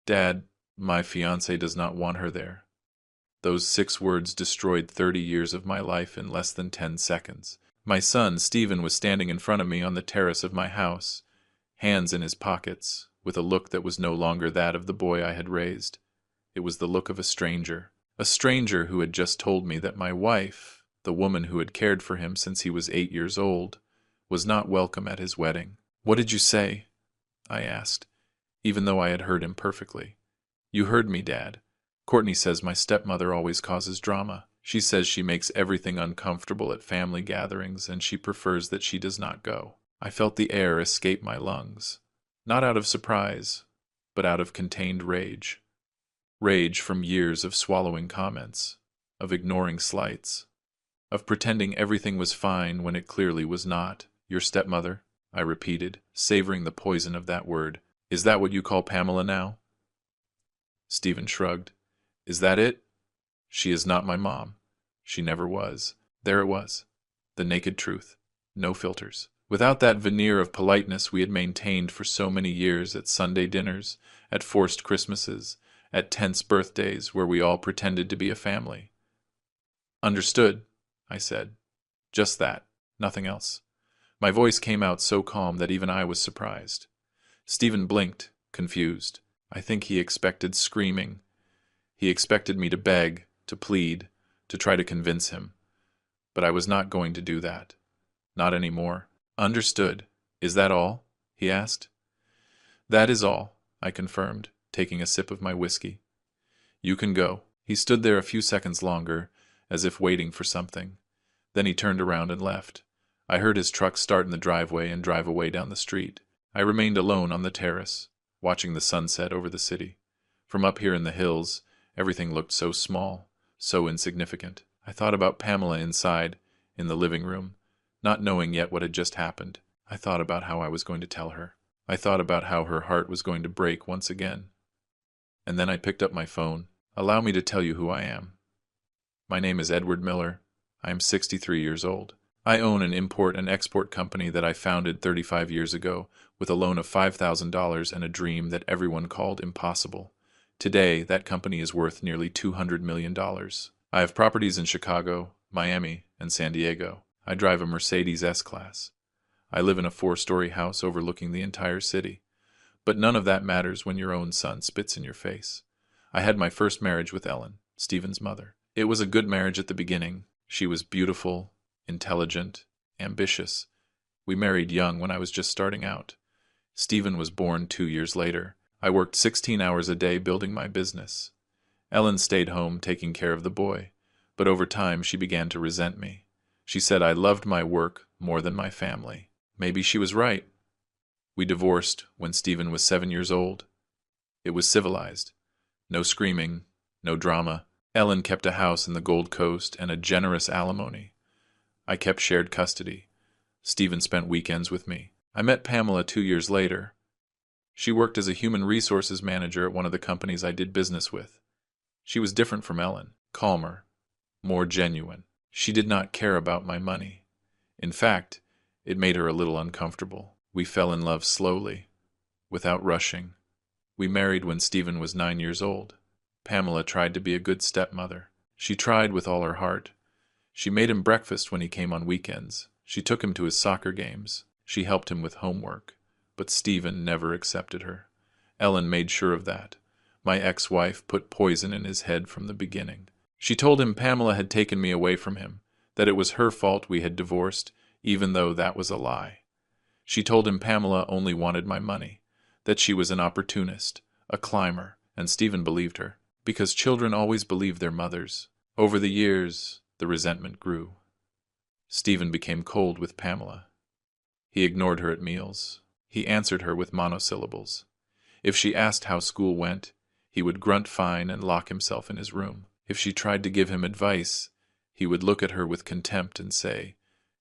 Dad, my fiancée does not want her there. Those 6 words destroyed 30 years of my life in less than 10 seconds. My son, Stephen, was standing in front of me on the terrace of my house, hands in his pockets, with a look that was no longer that of the boy I had raised. It was the look of a stranger who had just told me that my wife, the woman who had cared for him since he was 8 years old, was not welcome at his wedding. "What did you say?" I asked, even though I had heard him perfectly. "You heard me, Dad. Courtney says my stepmother always causes drama. She says she makes everything uncomfortable at family gatherings, and she prefers that she does not go." I felt the air escape my lungs, not out of surprise, but out of contained rage. Rage from years of swallowing comments, of ignoring slights, of pretending everything was fine when it clearly was not. "Your stepmother?" I repeated, savoring the poison of that word. "Is that what you call Pamela now?" Stephen shrugged. "Is that it? She is not my mom. She never was." There it was, the naked truth, no filters. Without that veneer of politeness we had maintained for so many years at Sunday dinners, at forced Christmases, at tense birthdays where we all pretended to be a family. "Understood," I said. "Just that, nothing else." My voice came out so calm that even I was surprised. Stephen blinked, confused. I think he expected screaming. He expected me to beg, to plead, to try to convince him. But I was not going to do that. Not anymore. "Understood. Is that all?" he asked. "That is all," I confirmed, taking a sip of my whiskey. "You can go." He stood there a few seconds longer, as if waiting for something. Then he turned around and left. I heard his truck start in the driveway and drive away down the street. I remained alone on the terrace, watching the sunset over the city. From up here in the hills, everything looked so small, so insignificant. I thought about Pamela inside, in the living room, not knowing yet what had just happened. I thought about how I was going to tell her. I thought about how her heart was going to break once again. And then I picked up my phone. "Allow me to tell you who I am. My name is Edward Miller. I am 63 years old. I own an import and export company that I founded 35 years ago with a loan of $5,000 and a dream that everyone called impossible. Today, that company is worth nearly $200 million. I have properties in Chicago, Miami, and San Diego. I drive a Mercedes S-Class. I live in a 4-story house overlooking the entire city. But none of that matters when your own son spits in your face. I had my first marriage with Ellen, Stephen's mother. It was a good marriage at the beginning. She was beautiful, intelligent, ambitious. We married young when I was just starting out. Stephen was born 2 years later. I worked 16 hours a day building my business. Ellen stayed home taking care of the boy, but over time she began to resent me. She said I loved my work more than my family. Maybe she was right. We divorced when Stephen was 7 years old. It was civilized. No screaming, no drama. Ellen kept a house in the Gold Coast and a generous alimony. I kept shared custody. Stephen spent weekends with me. I met Pamela 2 years later. She worked as a human resources manager at one of the companies I did business with. She was different from Ellen, calmer, more genuine. She did not care about my money. In fact, it made her a little uncomfortable. We fell in love slowly, without rushing. We married when Stephen was 9 years old. Pamela tried to be a good stepmother. She tried with all her heart. She made him breakfast when he came on weekends. She took him to his soccer games. She helped him with homework. But Stephen never accepted her. Ellen made sure of that. My ex-wife put poison in his head from the beginning. She told him Pamela had taken me away from him, that it was her fault we had divorced, even though that was a lie. She told him Pamela only wanted my money, that she was an opportunist, a climber, and Stephen believed her, because children always believe their mothers. Over the years, the resentment grew. Stephen became cold with Pamela. He ignored her at meals. He answered her with monosyllables. If she asked how school went, he would grunt fine and lock himself in his room. If she tried to give him advice, he would look at her with contempt and say,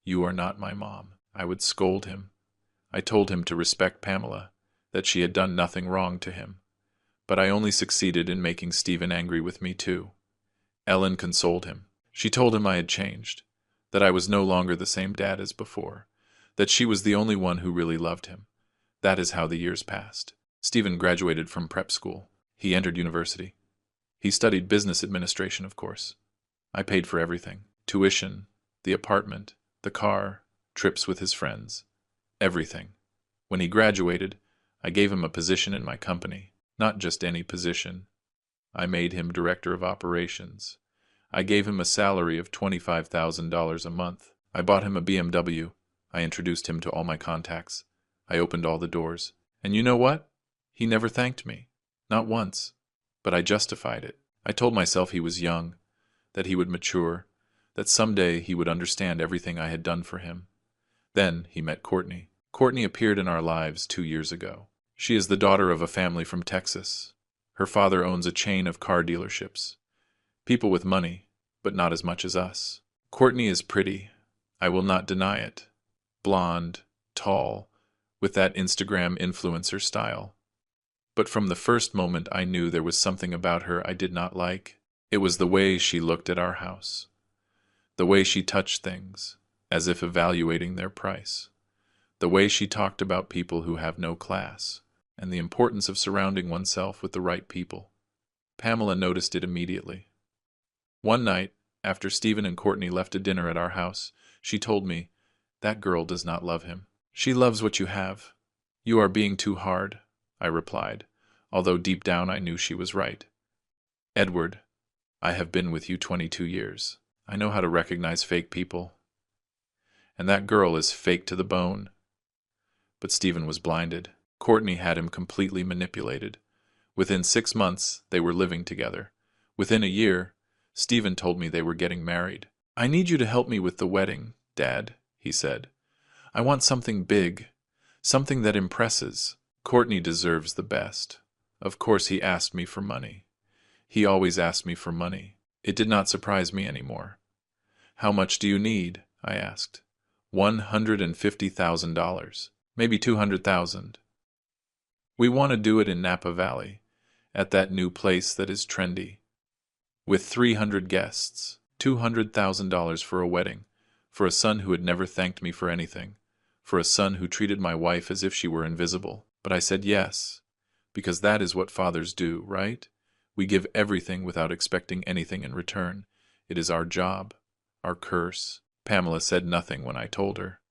"You are not my mom." I would scold him. I told him to respect Pamela, that she had done nothing wrong to him. But I only succeeded in making Stephen angry with me too. Ellen consoled him. She told him I had changed, that I was no longer the same dad as before, that she was the only one who really loved him. That is how the years passed. Stephen graduated from prep school. He entered university. He studied business administration, of course. I paid for everything. Tuition, the apartment, the car, trips with his friends. Everything. When he graduated, I gave him a position in my company. Not just any position. I made him director of operations. I gave him a salary of $25,000 a month. I bought him a BMW. I introduced him to all my contacts. I opened all the doors. And you know what? He never thanked me. Not once. But I justified it. I told myself he was young, that he would mature, that someday he would understand everything I had done for him. Then he met Courtney. Courtney appeared in our lives 2 years ago. She is the daughter of a family from Texas. Her father owns a chain of car dealerships. People with money, but not as much as us. Courtney is pretty. I will not deny it. Blonde, tall, with that Instagram influencer style. But from the first moment I knew there was something about her I did not like. It was the way she looked at our house. The way she touched things, as if evaluating their price. The way she talked about people who have no class, and the importance of surrounding oneself with the right people. Pamela noticed it immediately. One night, after Stephen and Courtney left a dinner at our house, she told me, "That girl does not love him. She loves what you have. You are being too hard," I replied, although deep down I knew she was right. "Edward, I have been with you 22 years. I know how to recognize fake people. And that girl is fake to the bone." But Stephen was blinded. Courtney had him completely manipulated. Within 6 months, they were living together. Within a year, Stephen told me they were getting married. "I need you to help me with the wedding, Dad," he said. "I want something big, something that impresses." Courtney deserves the best. Of course he asked me for money. He always asked me for money. It did not surprise me anymore. "How much do you need?" I asked. $150,000, maybe $200,000. "We want to do it in Napa Valley, at that new place that is trendy. With 300 guests, $200,000 for a wedding, for a son who had never thanked me for anything, for a son who treated my wife as if she were invisible." But I said yes, because that is what fathers do, right? We give everything without expecting anything in return. It is our job, our curse. Pamela said nothing when I told her.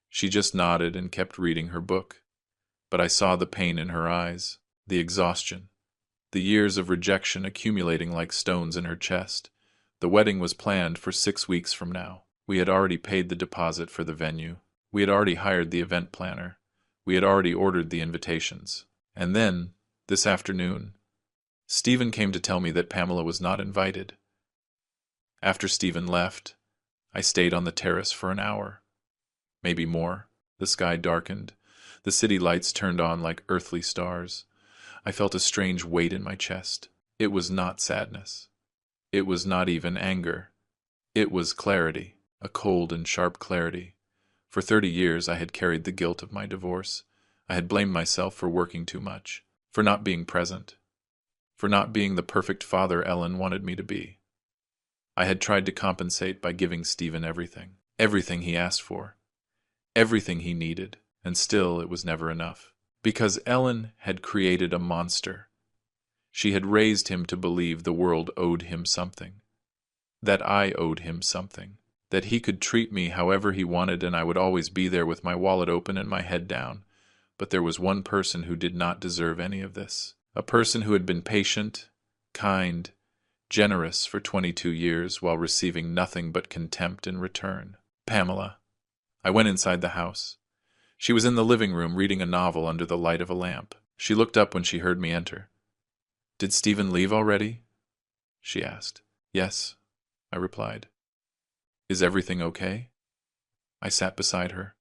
She just nodded and kept reading her book. But I saw the pain in her eyes, the exhaustion, the years of rejection accumulating like stones in her chest. The wedding was planned for 6 weeks from now. We had already paid the deposit for the venue. We had already hired the event planner. We had already ordered the invitations. And then, this afternoon, Stephen came to tell me that Pamela was not invited. After Stephen left, I stayed on the terrace for an hour. Maybe more. The sky darkened. The city lights turned on like earthly stars. I felt a strange weight in my chest. It was not sadness. It was not even anger. It was clarity, a cold and sharp clarity. For 30 years I had carried the guilt of my divorce. I had blamed myself for working too much, for not being present, for not being the perfect father Ellen wanted me to be. I had tried to compensate by giving Stephen everything he asked for, everything he needed, and still it was never enough. Because Ellen had created a monster. She had raised him to believe the world owed him something, that I owed him something, that he could treat me however he wanted and I would always be there with my wallet open and my head down. But there was one person who did not deserve any of this. A person who had been patient, kind, generous for 22 years while receiving nothing but contempt in return. Pamela. I went inside the house. She was in the living room reading a novel under the light of a lamp. She looked up when she heard me enter. "Did Stephen leave already?" she asked. "Yes," I replied. "Is everything okay?" I sat beside her.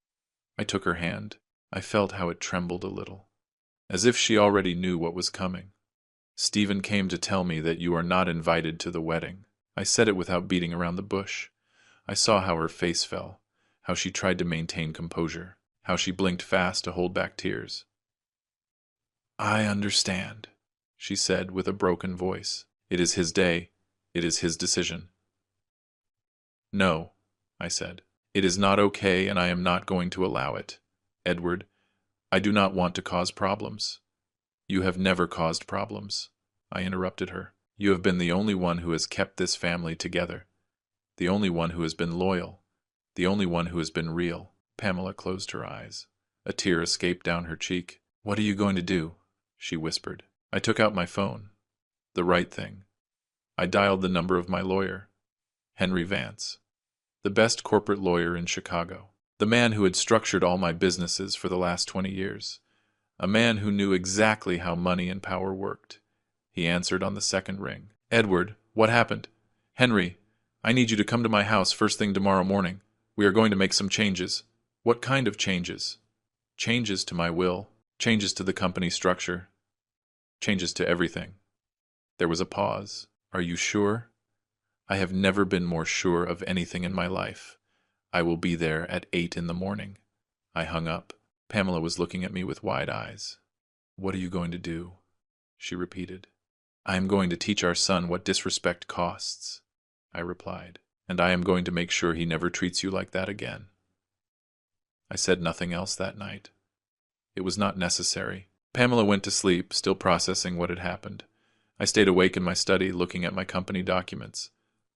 I took her hand. I felt how it trembled a little, as if she already knew what was coming. "Stephen came to tell me that you are not invited to the wedding." I said it without beating around the bush. I saw how her face fell, how she tried to maintain composure, how she blinked fast to hold back tears. "I understand," she said with a broken voice. "It is his day. It is his decision." "No," I said. "It is not okay and I am not going to allow it. Edward, I do not want to cause problems. You have never caused problems. I interrupted her. You have been the only one who has kept this family together. The only one who has been loyal. The only one who has been real. Pamela closed her eyes. A tear escaped down her cheek. What are you going to do? She whispered. I took out my phone. The right thing. I dialed the number of my lawyer. Henry Vance. The best corporate lawyer in Chicago. The man who had structured all my businesses for the last 20 years. A man who knew exactly how money and power worked. He answered on the second ring. Edward, what happened? Henry, I need you to come to my house first thing tomorrow morning. We are going to make some changes. What kind of changes? Changes to my will. Changes to the company structure. Changes to everything. There was a pause. Are you sure? I have never been more sure of anything in my life. I will be there at 8 in the morning. I hung up. Pamela was looking at me with wide eyes. What are you going to do? She repeated. I am going to teach our son what disrespect costs, I replied, and I am going to make sure he never treats you like that again. I said nothing else that night. It was not necessary. Pamela went to sleep, still processing what had happened. I stayed awake in my study, looking at my company documents.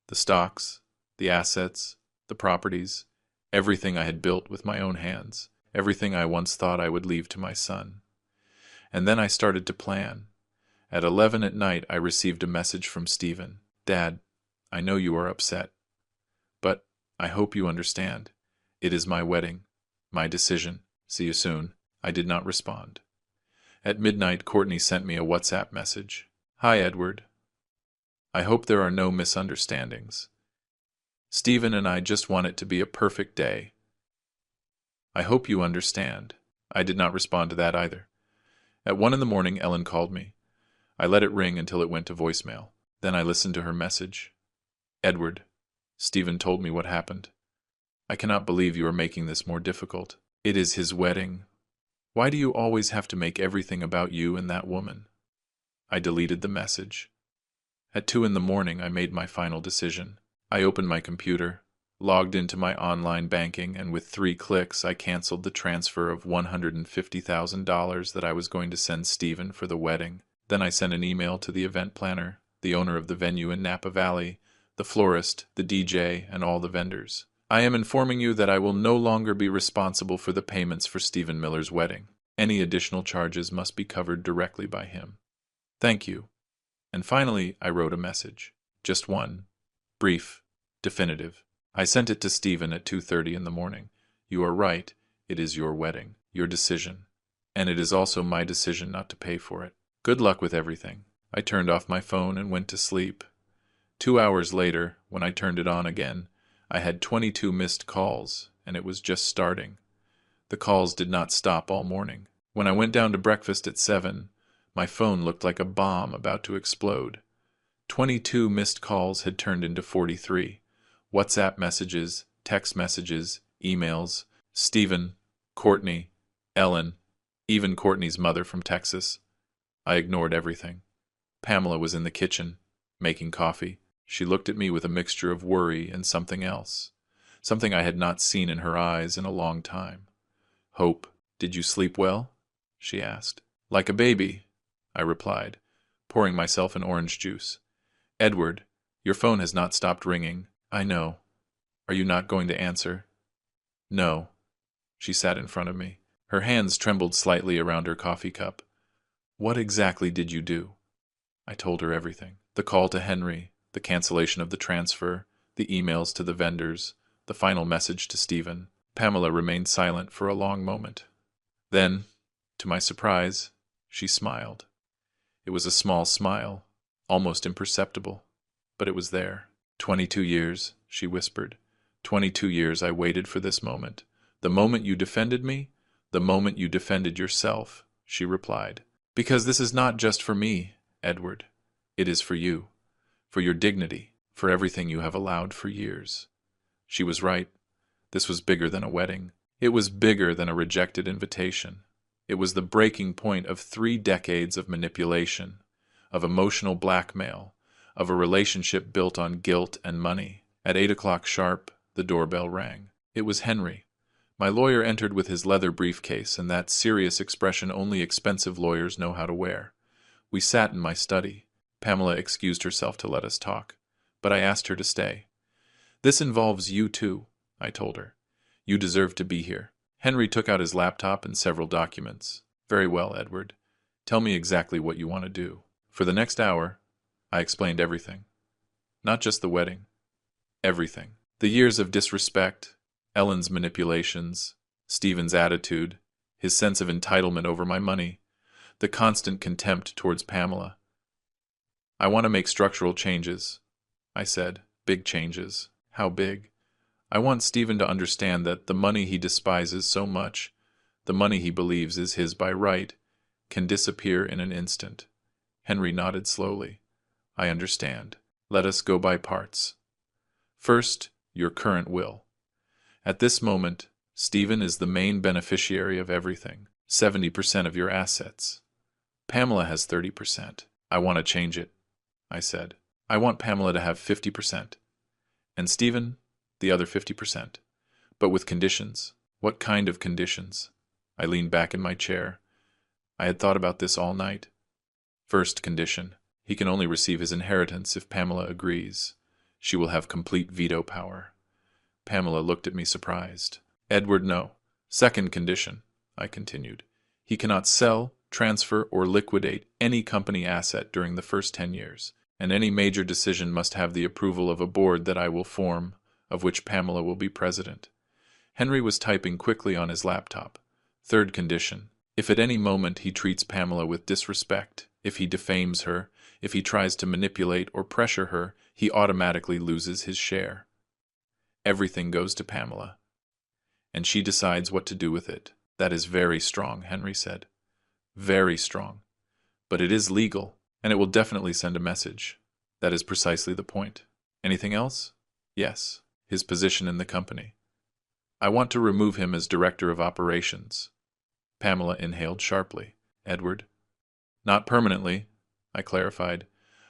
The stocks, the assets, the properties, everything I had built with my own hands, everything I once thought I would leave to my son. And then I started to plan. At 11 at night, I received a message from Stephen. Dad, I know you are upset, but I hope you understand. It is my wedding, my decision. See you soon. I did not respond. At midnight, Courtney sent me a WhatsApp message. Hi, Edward. I hope there are no misunderstandings. Stephen and I just want it to be a perfect day. I hope you understand. I did not respond to that either. At 1 in the morning, Ellen called me. I let it ring until it went to voicemail. Then I listened to her message. Edward, Stephen told me what happened. I cannot believe you are making this more difficult. It is his wedding. Why do you always have to make everything about you and that woman? I deleted the message. At 2 in the morning, I made my final decision. I opened my computer, logged into my online banking, and with 3 clicks, I canceled the transfer of $150,000 that I was going to send Stephen for the wedding. Then I sent an email to the event planner, the owner of the venue in Napa Valley, the florist, the DJ, and all the vendors. I am informing you that I will no longer be responsible for the payments for Stephen Miller's wedding. Any additional charges must be covered directly by him. Thank you. And finally, I wrote a message. Just one. Brief. Definitive. I sent it to Stephen at 2:30 in the morning. You are right. It is your wedding. Your decision. And it is also my decision not to pay for it. Good luck with everything. I turned off my phone and went to sleep. 2 hours later, when I turned it on again, I had 22 missed calls, and it was just starting. The calls did not stop all morning. When I went down to breakfast at 7, my phone looked like a bomb about to explode. 22 missed calls had turned into 43. WhatsApp messages, text messages, emails, Stephen, Courtney, Ellen, even Courtney's mother from Texas. I ignored everything. Pamela was in the kitchen, making coffee. She looked at me with a mixture of worry and something else, something I had not seen in her eyes in a long time. Hope, did you sleep well? She asked. Like a baby, I replied, pouring myself an orange juice. Edward, your phone has not stopped ringing. I know. Are you not going to answer? No. She sat in front of me. Her hands trembled slightly around her coffee cup. What exactly did you do? I told her everything. The call to Henry, the cancellation of the transfer, the emails to the vendors, the final message to Stephen. Pamela remained silent for a long moment. Then, to my surprise, she smiled. It was a small smile, almost imperceptible, but it was there. 22 years, she whispered. 22 years I waited for this moment. The moment you defended me, the moment you defended yourself, she replied. Because this is not just for me, Edward. It is for you, for your dignity, for everything you have allowed for years. She was right. This was bigger than a wedding. It was bigger than a rejected invitation. It was the breaking point of 3 decades of manipulation, of emotional blackmail, of a relationship built on guilt and money. At 8 o'clock sharp, the doorbell rang. It was Henry. My lawyer entered with his leather briefcase and that serious expression only expensive lawyers know how to wear. We sat in my study. Pamela excused herself to let us talk, but I asked her to stay. This involves you too, I told her. You deserve to be here. Henry took out his laptop and several documents. Very well, Edward. Tell me exactly what you want to do. For the next hour, I explained everything. Not just the wedding. Everything. The years of disrespect, Ellen's manipulations, Stephen's attitude, his sense of entitlement over my money, the constant contempt towards Pamela. I want to make structural changes, I said. Big changes. How big? I want Stephen to understand that the money he despises so much, the money he believes is his by right, can disappear in an instant. Henry nodded slowly. I understand. Let us go by parts. First, your current will. At this moment, Stephen is the main beneficiary of everything, 70% of your assets. Pamela has 30%. I want to change it, I said. I want Pamela to have 50%. And Stephen, the other 50%. But with conditions. What kind of conditions? I leaned back in my chair. I had thought about this all night. First condition. He can only receive his inheritance if Pamela agrees. She will have complete veto power. Pamela looked at me surprised. Edward, no. Second condition, I continued. He cannot sell, transfer, or liquidate any company asset during the first 10 years, and any major decision must have the approval of a board that I will form, of which Pamela will be president. Henry was typing quickly on his laptop. Third condition. If at any moment he treats Pamela with disrespect, if he defames her, if he tries to manipulate or pressure her, he automatically loses his share. Everything goes to Pamela, and she decides what to do with it. That is very strong, Henry said. Very strong. But it is legal, and it will definitely send a message. That is precisely the point. Anything else? Yes, his position in the company. I want to remove him as director of operations. Pamela inhaled sharply. Edward? Not permanently, I clarified.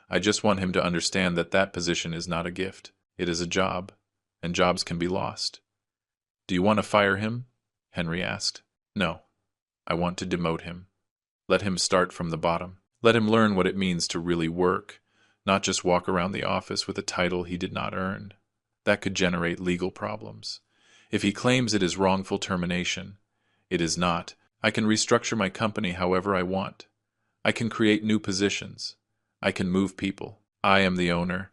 I just want him to understand that that position is not a gift. It is a job, and jobs can be lost. Do you want to fire him? Henry asked. No. I want to demote him. Let him start from the bottom. Let him learn what it means to really work, not just walk around the office with a title he did not earn. That could generate legal problems. If he claims it is wrongful termination, it is not. I can restructure my company however I want. I can create new positions. I can move people. I am the owner.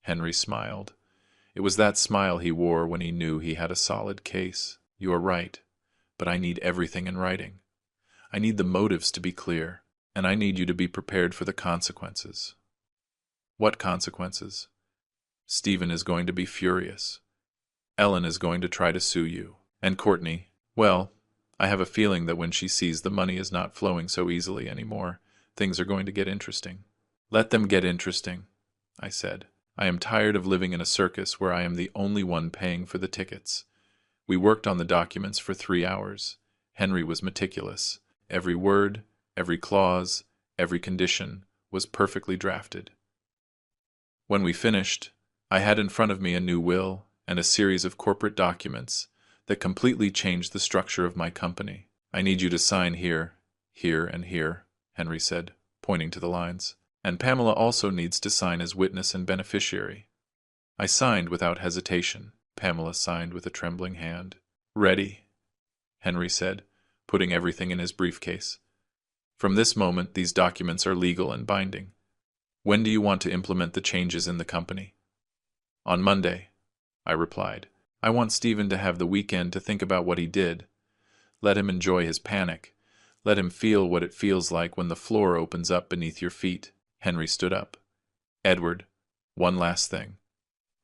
Henry smiled. It was that smile he wore when he knew he had a solid case. You are right, but I need everything in writing. I need the motives to be clear, and I need you to be prepared for the consequences. What consequences? Stephen is going to be furious. Ellen is going to try to sue you. And Courtney, well, I have a feeling that when she sees the money is not flowing so easily anymore, things are going to get interesting. Let them get interesting, I said. I am tired of living in a circus where I am the only one paying for the tickets. We worked on the documents for 3 hours. Henry was meticulous. Every word, every clause, every condition was perfectly drafted. When we finished, I had in front of me a new will and a series of corporate documents that completely changed the structure of my company. I need you to sign here, here, and here, Henry said, pointing to the lines. And Pamela also needs to sign as witness and beneficiary. I signed without hesitation. Pamela signed with a trembling hand. Ready, Henry said, putting everything in his briefcase. From this moment, these documents are legal and binding. When do you want to implement the changes in the company? On Monday, I replied. I want Stephen to have the weekend to think about what he did. Let him enjoy his panic. Let him feel what it feels like when the floor opens up beneath your feet. Henry stood up. Edward, one last thing.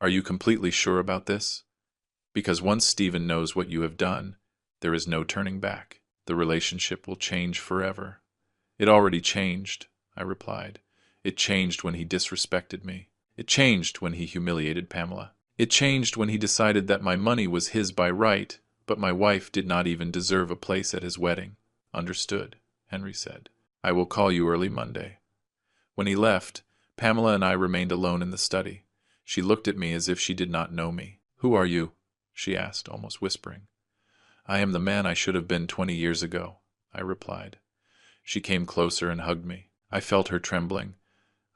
Are you completely sure about this? Because once Stephen knows what you have done, there is no turning back. The relationship will change forever. It already changed, I replied. It changed when he disrespected me. It changed when he humiliated Pamela. It changed when he decided that my money was his by right, but my wife did not even deserve a place at his wedding. Understood, Henry said. I will call you early Monday. When he left, Pamela and I remained alone in the study. She looked at me as if she did not know me. Who are you? She asked, almost whispering. I am the man I should have been 20 years ago, I replied. She came closer and hugged me. I felt her trembling.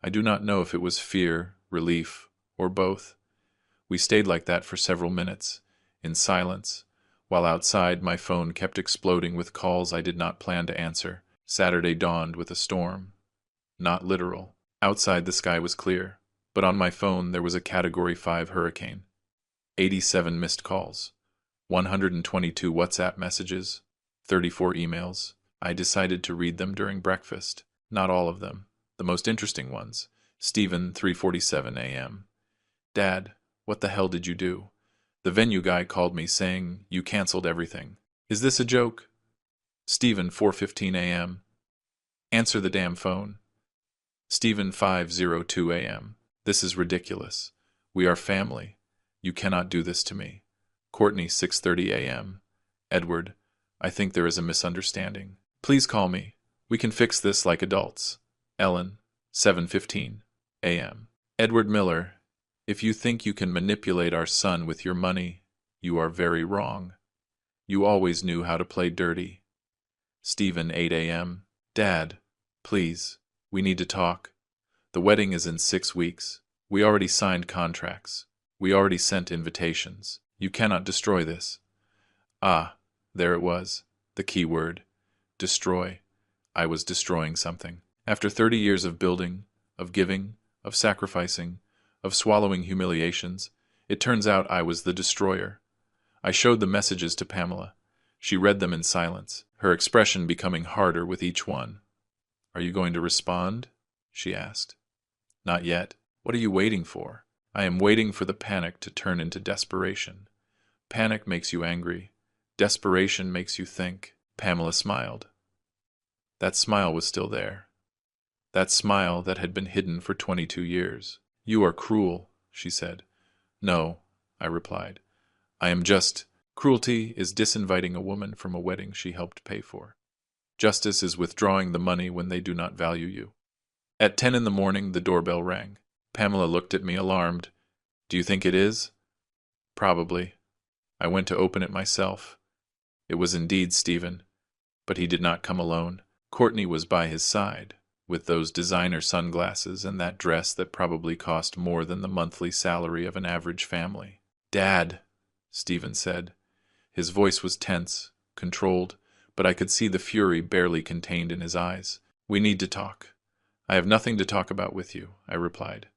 I do not know if it was fear, relief, or both. We stayed like that for several minutes, in silence, while outside my phone kept exploding with calls I did not plan to answer. Saturday dawned with a storm. Not literal. Outside the sky was clear, but on my phone there was a Category 5 hurricane. 87 missed calls, 122 WhatsApp messages, 34 emails. I decided to read them during breakfast. Not all of them. The most interesting ones. Stephen, 3:47 a.m. Dad, what the hell did you do? The venue guy called me saying you canceled everything. Is this a joke? Stephen, 4:15 a.m. Answer the damn phone. Stephen, 5:02 a.m. This is ridiculous. We are family. You cannot do this to me. Courtney, 6:30 a.m. Edward, I think there is a misunderstanding. Please call me. We can fix this like adults. Ellen, 7:15 a.m. Edward Miller, if you think you can manipulate our son with your money, you are very wrong. You always knew how to play dirty. Stephen, 8 a.m. Dad, please, we need to talk. The wedding is in 6 weeks. We already signed contracts. We already sent invitations. You cannot destroy this. Ah, there it was, the key word. Destroy. I was destroying something. After 30 years of building, of giving, of sacrificing, of swallowing humiliations, it turns out I was the destroyer. I showed the messages to Pamela. She read them in silence, her expression becoming harder with each one. Are you going to respond? She asked. Not yet. What are you waiting for? I am waiting for the panic to turn into desperation. Panic makes you angry. Desperation makes you think. Pamela smiled. That smile was still there. That smile that had been hidden for 22 years. You are cruel, she said. No, I replied. I am just. Cruelty is disinviting a woman from a wedding she helped pay for. Justice is withdrawing the money when they do not value you. At 10 in the morning, the doorbell rang. Pamela looked at me alarmed. Do you think it is? Probably. I went to open it myself. It was indeed Stephen, but he did not come alone. Courtney was by his side, with those designer sunglasses and that dress that probably cost more than the monthly salary of an average family. Dad, Stephen said. His voice was tense, controlled, but I could see the fury barely contained in his eyes. We need to talk. I have nothing to talk about with you, I replied.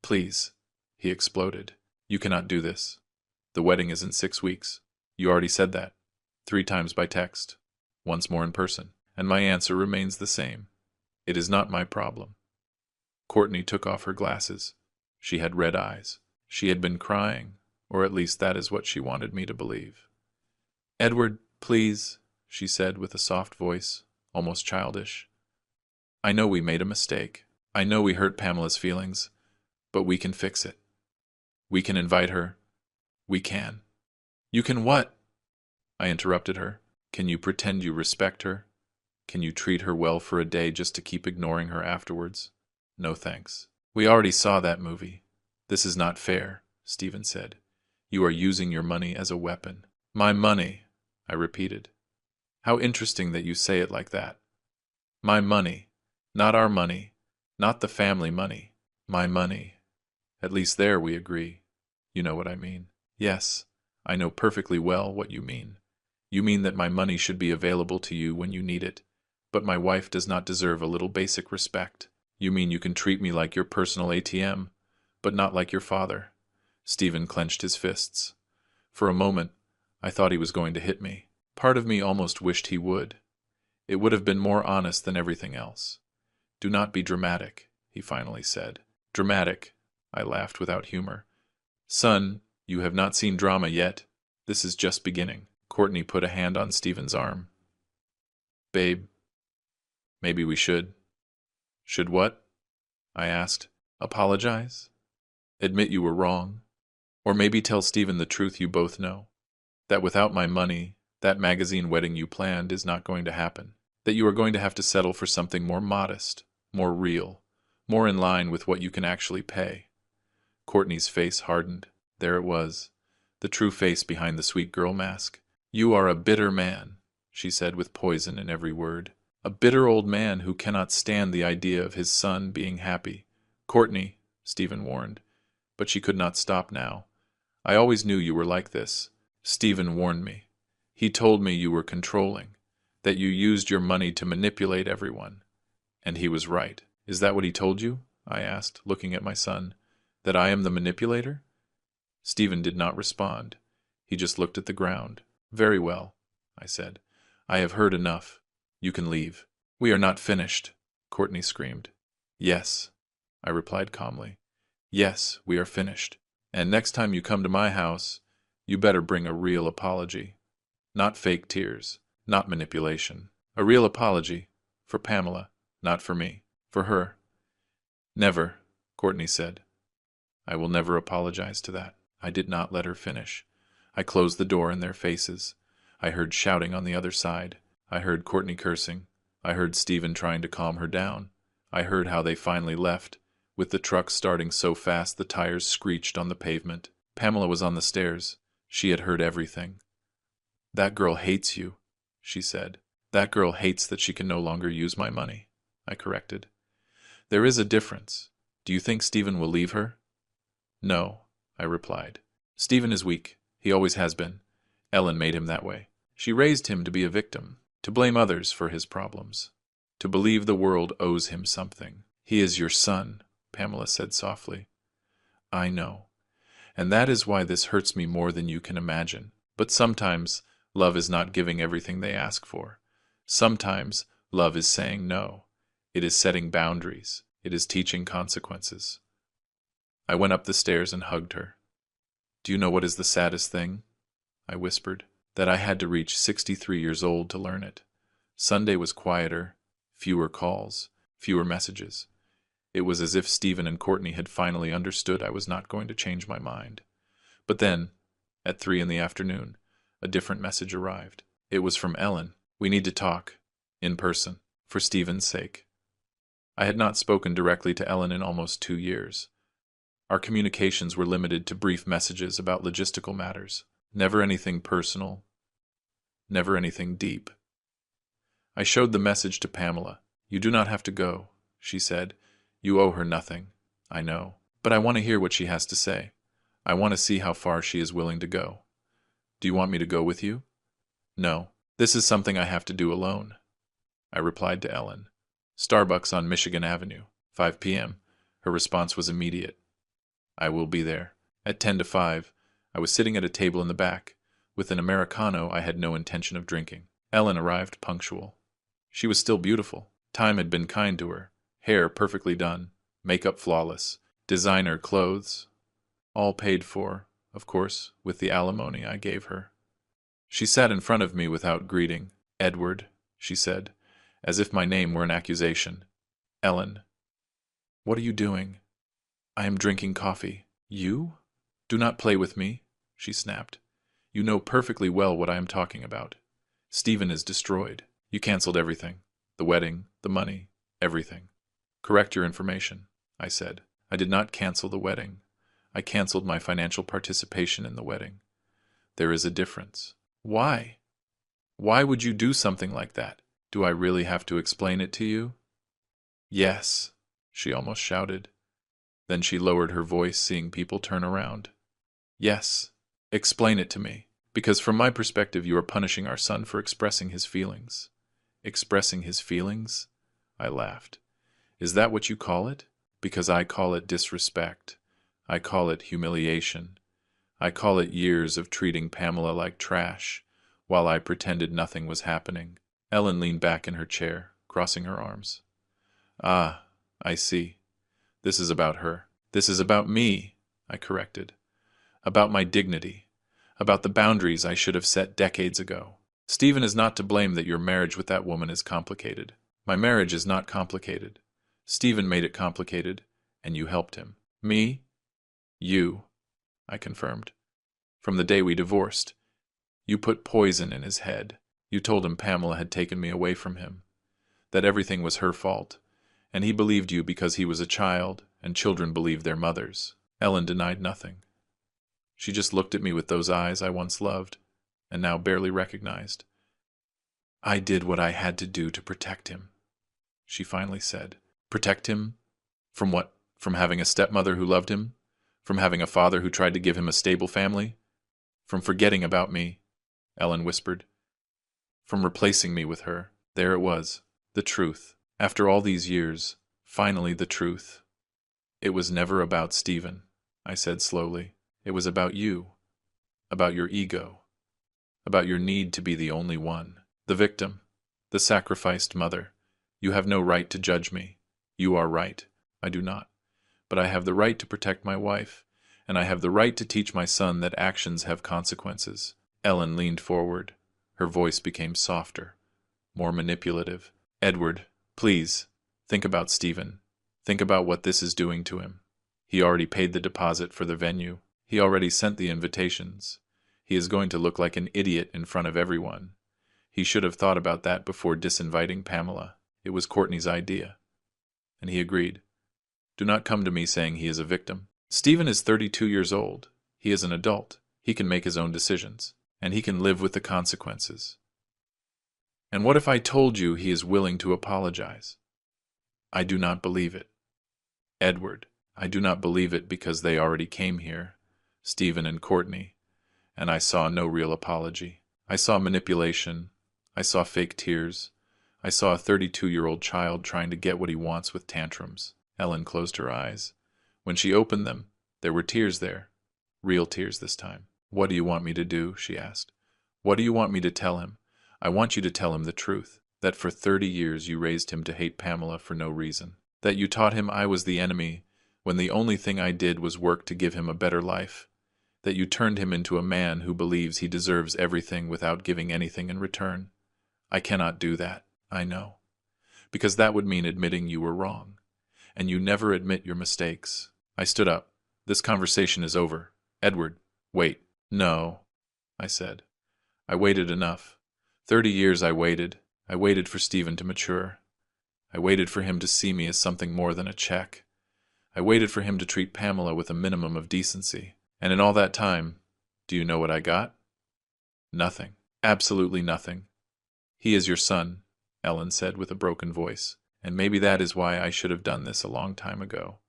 Please, he exploded. You cannot do this. The wedding is in 6 weeks. You already said that. 3 times by text. Once more in person. And my answer remains the same. It is not my problem. Courtney took off her glasses. She had red eyes. She had been crying, or at least that is what she wanted me to believe. Edward, please, she said with a soft voice, almost childish. I know we made a mistake. I know we hurt Pamela's feelings, but we can fix it. We can invite her. We can. You can what? I interrupted her. Can you pretend you respect her? Can you treat her well for a day just to keep ignoring her afterwards? No thanks. We already saw that movie. This is not fair, Stephen said. You are using your money as a weapon. My money, I repeated. How interesting that you say it like that. My money. Not our money. Not the family money. My money. At least there we agree. You know what I mean. Yes, I know perfectly well what you mean. You mean that my money should be available to you when you need it. But my wife does not deserve a little basic respect. You mean you can treat me like your personal ATM, but not like your father. Stephen clenched his fists. For a moment, I thought he was going to hit me. Part of me almost wished he would. It would have been more honest than everything else. Do not be dramatic, he finally said. Dramatic, I laughed without humor. Son, you have not seen drama yet. This is just beginning. Courtney put a hand on Stephen's arm. Babe, maybe we should. Should what? I asked. Apologize? Admit you were wrong? Or maybe tell Stephen the truth you both know? That without my money, that magazine wedding you planned is not going to happen. That you are going to have to settle for something more modest, more real, more in line with what you can actually pay. Courtney's face hardened. There it was, the true face behind the sweet girl mask. You are a bitter man, she said with poison in every word. A bitter old man who cannot stand the idea of his son being happy, Courtney, Stephen warned, but she could not stop now. I always knew you were like this. Stephen warned me. He told me you were controlling, that you used your money to manipulate everyone. And he was right. Is that what he told you? I asked, looking at my son. That I am the manipulator? Stephen did not respond. He just looked at the ground. Very well, I said. I have heard enough. You can leave. We are not finished, Courtney screamed. Yes, I replied calmly. Yes, we are finished. And next time you come to my house, you better bring a real apology. Not fake tears, not manipulation. A real apology. For Pamela, not for me. For her. Never, Courtney said. I will never apologize to that. I did not let her finish. I closed the door in their faces. I heard shouting on the other side. I heard Courtney cursing. I heard Stephen trying to calm her down. I heard how they finally left, with the truck starting so fast the tires screeched on the pavement. Pamela was on the stairs. She had heard everything. That girl hates you, she said. That girl hates that she can no longer use my money, I corrected. There is a difference. Do you think Stephen will leave her? No, I replied. Stephen is weak. He always has been. Ellen made him that way. She raised him to be a victim, to blame others for his problems, to believe the world owes him something. He is your son, Pamela said softly. I know. And that is why this hurts me more than you can imagine. But sometimes love is not giving everything they ask for. Sometimes love is saying no. It is setting boundaries. It is teaching consequences. I went up the stairs and hugged her. Do you know what is the saddest thing? I whispered. That I had to reach 63 years old to learn it. Sunday was quieter, fewer calls, fewer messages. It was as if Stephen and Courtney had finally understood I was not going to change my mind. But then, at 3 in the afternoon, a different message arrived. It was from Ellen. We need to talk, in person, for Stephen's sake. I had not spoken directly to Ellen in almost 2 years. Our communications were limited to brief messages about logistical matters. Never anything personal, never anything deep. I showed the message to Pamela. You do not have to go, she said. You owe her nothing, I know. But I want to hear what she has to say. I want to see how far she is willing to go. Do you want me to go with you? No, this is something I have to do alone, I replied to Ellen. Starbucks on Michigan Avenue, 5 p.m. Her response was immediate. I will be there. At 10 to 5, I was sitting at a table in the back. With an Americano I had no intention of drinking. Ellen arrived punctual. She was still beautiful. Time had been kind to her. Hair perfectly done. Makeup flawless. Designer clothes. All paid for, of course, with the alimony I gave her. She sat in front of me without greeting. Edward, she said, as if my name were an accusation. Ellen. What are you doing? I am drinking coffee. You? Do not play with me, she snapped. You know perfectly well what I am talking about. Stephen is destroyed. You canceled everything. The wedding, the money, everything. Correct your information, I said. I did not cancel the wedding. I canceled my financial participation in the wedding. There is a difference. Why? Why would you do something like that? Do I really have to explain it to you? Yes, she almost shouted. Then she lowered her voice, seeing people turn around. Yes, explain it to me, because from my perspective you are punishing our son for expressing his feelings. Expressing his feelings? I laughed. Is that what you call it? Because I call it disrespect. I call it humiliation. I call it years of treating Pamela like trash, while I pretended nothing was happening. Ellen leaned back in her chair, crossing her arms. Ah, I see. This is about her. This is about me, I corrected. About my dignity. About the boundaries I should have set decades ago. Stephen is not to blame that your marriage with that woman is complicated. My marriage is not complicated. Stephen made it complicated, and you helped him. Me? You, I confirmed. From the day we divorced. You put poison in his head. You told him Pamela had taken me away from him. That everything was her fault. And he believed you because he was a child, and children believe their mothers. Ellen denied nothing. She just looked at me with those eyes I once loved, and now barely recognized. I did what I had to do to protect him, she finally said. Protect him? From what? From having a stepmother who loved him? From having a father who tried to give him a stable family? From forgetting about me, Ellen whispered. From replacing me with her. There it was, the truth. After all these years, finally the truth. It was never about Stephen, I said slowly. It was about you. About your ego. About your need to be the only one. The victim. The sacrificed mother. You have no right to judge me. You are right. I do not. But I have the right to protect my wife, and I have the right to teach my son that actions have consequences. Ellen leaned forward. Her voice became softer, more manipulative. Edward, please, think about Stephen. Think about what this is doing to him. He already paid the deposit for the venue. He already sent the invitations. He is going to look like an idiot in front of everyone. He should have thought about that before disinviting Pamela. It was Courtney's idea. And he agreed. Do not come to me saying he is a victim. Stephen is 32 years old. He is an adult. He can make his own decisions. And he can live with the consequences. And what if I told you he is willing to apologize? I do not believe it. Edward, I do not believe it because they already came here, Stephen and Courtney, and I saw no real apology. I saw manipulation. I saw fake tears. I saw a 32-year-old child trying to get what he wants with tantrums. Ellen closed her eyes. When she opened them, there were tears there. Real tears this time. What do you want me to do? She asked. What do you want me to tell him? I want you to tell him the truth, that for 30 years you raised him to hate Pamela for no reason, that you taught him I was the enemy when the only thing I did was work to give him a better life, that you turned him into a man who believes he deserves everything without giving anything in return. I cannot do that, I know, because that would mean admitting you were wrong, and you never admit your mistakes. I stood up. This conversation is over. Edward, wait. No, I said. I waited enough. 30 years I waited. I waited for Stephen to mature. I waited for him to see me as something more than a check. I waited for him to treat Pamela with a minimum of decency. And in all that time, do you know what I got? Nothing. Absolutely nothing. He is your son, Ellen said with a broken voice, and maybe that is why I should have done this a long time ago.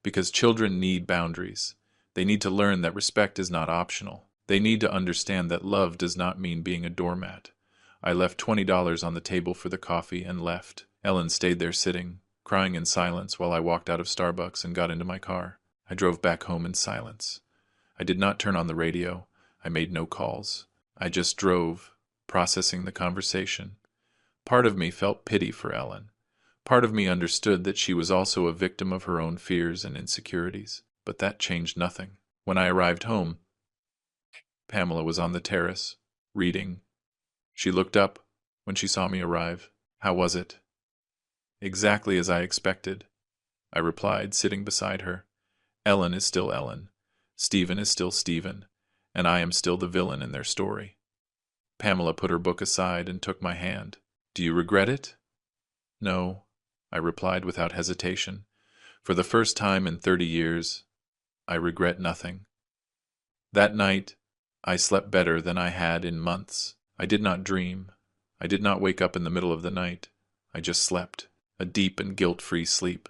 Because children need boundaries. They need to learn that respect is not optional. They need to understand that love does not mean being a doormat. I left $20 on the table for the coffee and left. Ellen stayed there sitting, crying in silence while I walked out of Starbucks and got into my car. I drove back home in silence. I did not turn on the radio. I made no calls. I just drove, processing the conversation. Part of me felt pity for Ellen. Part of me understood that she was also a victim of her own fears and insecurities. But that changed nothing. When I arrived home, Pamela was on the terrace, reading. She looked up when she saw me arrive. How was it? Exactly as I expected, I replied, sitting beside her. Ellen is still Ellen. Stephen is still Stephen, and I am still the villain in their story. Pamela put her book aside and took my hand. Do you regret it? No, I replied without hesitation. For the first time in 30 years, I regret nothing. That night, I slept better than I had in months. I did not dream. I did not wake up in the middle of the night. I just slept, a deep and guilt-free sleep,